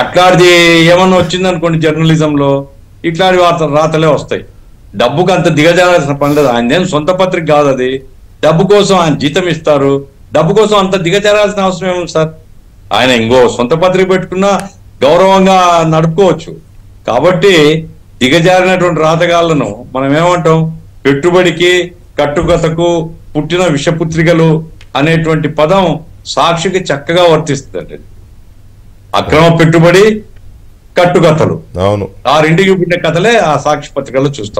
అట్లాంటిది ఏమన్నా వచ్చింది అనుకోండి జర్నలిజంలో, ఇట్లాంటి రాతలే వస్తాయి. డబ్బుకు అంత దిగజారాల్సిన పని లేదు. ఆయన సొంత పత్రిక కాదు అది. డబ్బు కోసం ఆయన జీతం ఇస్తారు. డబ్బు కోసం అంత దిగజారాల్సిన అవసరం ఏముంది సార్? ఆయన ఇంకో సొంత పత్రిక పెట్టుకున్నా గౌరవంగా నడుపుకోవచ్చు. కాబట్టి దిగజారినటువంటి రాతగాళ్లను మనం ఏమంటాం? పెట్టుబడికి, కట్టుకథకు పుట్టిన విషపుత్రికలు అనేటువంటి పదం సాక్షికి చక్కగా వర్తిస్తుందండి. అక్రమ పెట్టుబడి, కట్టుకథలు, అవును, ఆ రెండింటికి పుట్టిన కథలే ఆ సాక్షి పత్రికల్లో చూస్తాం.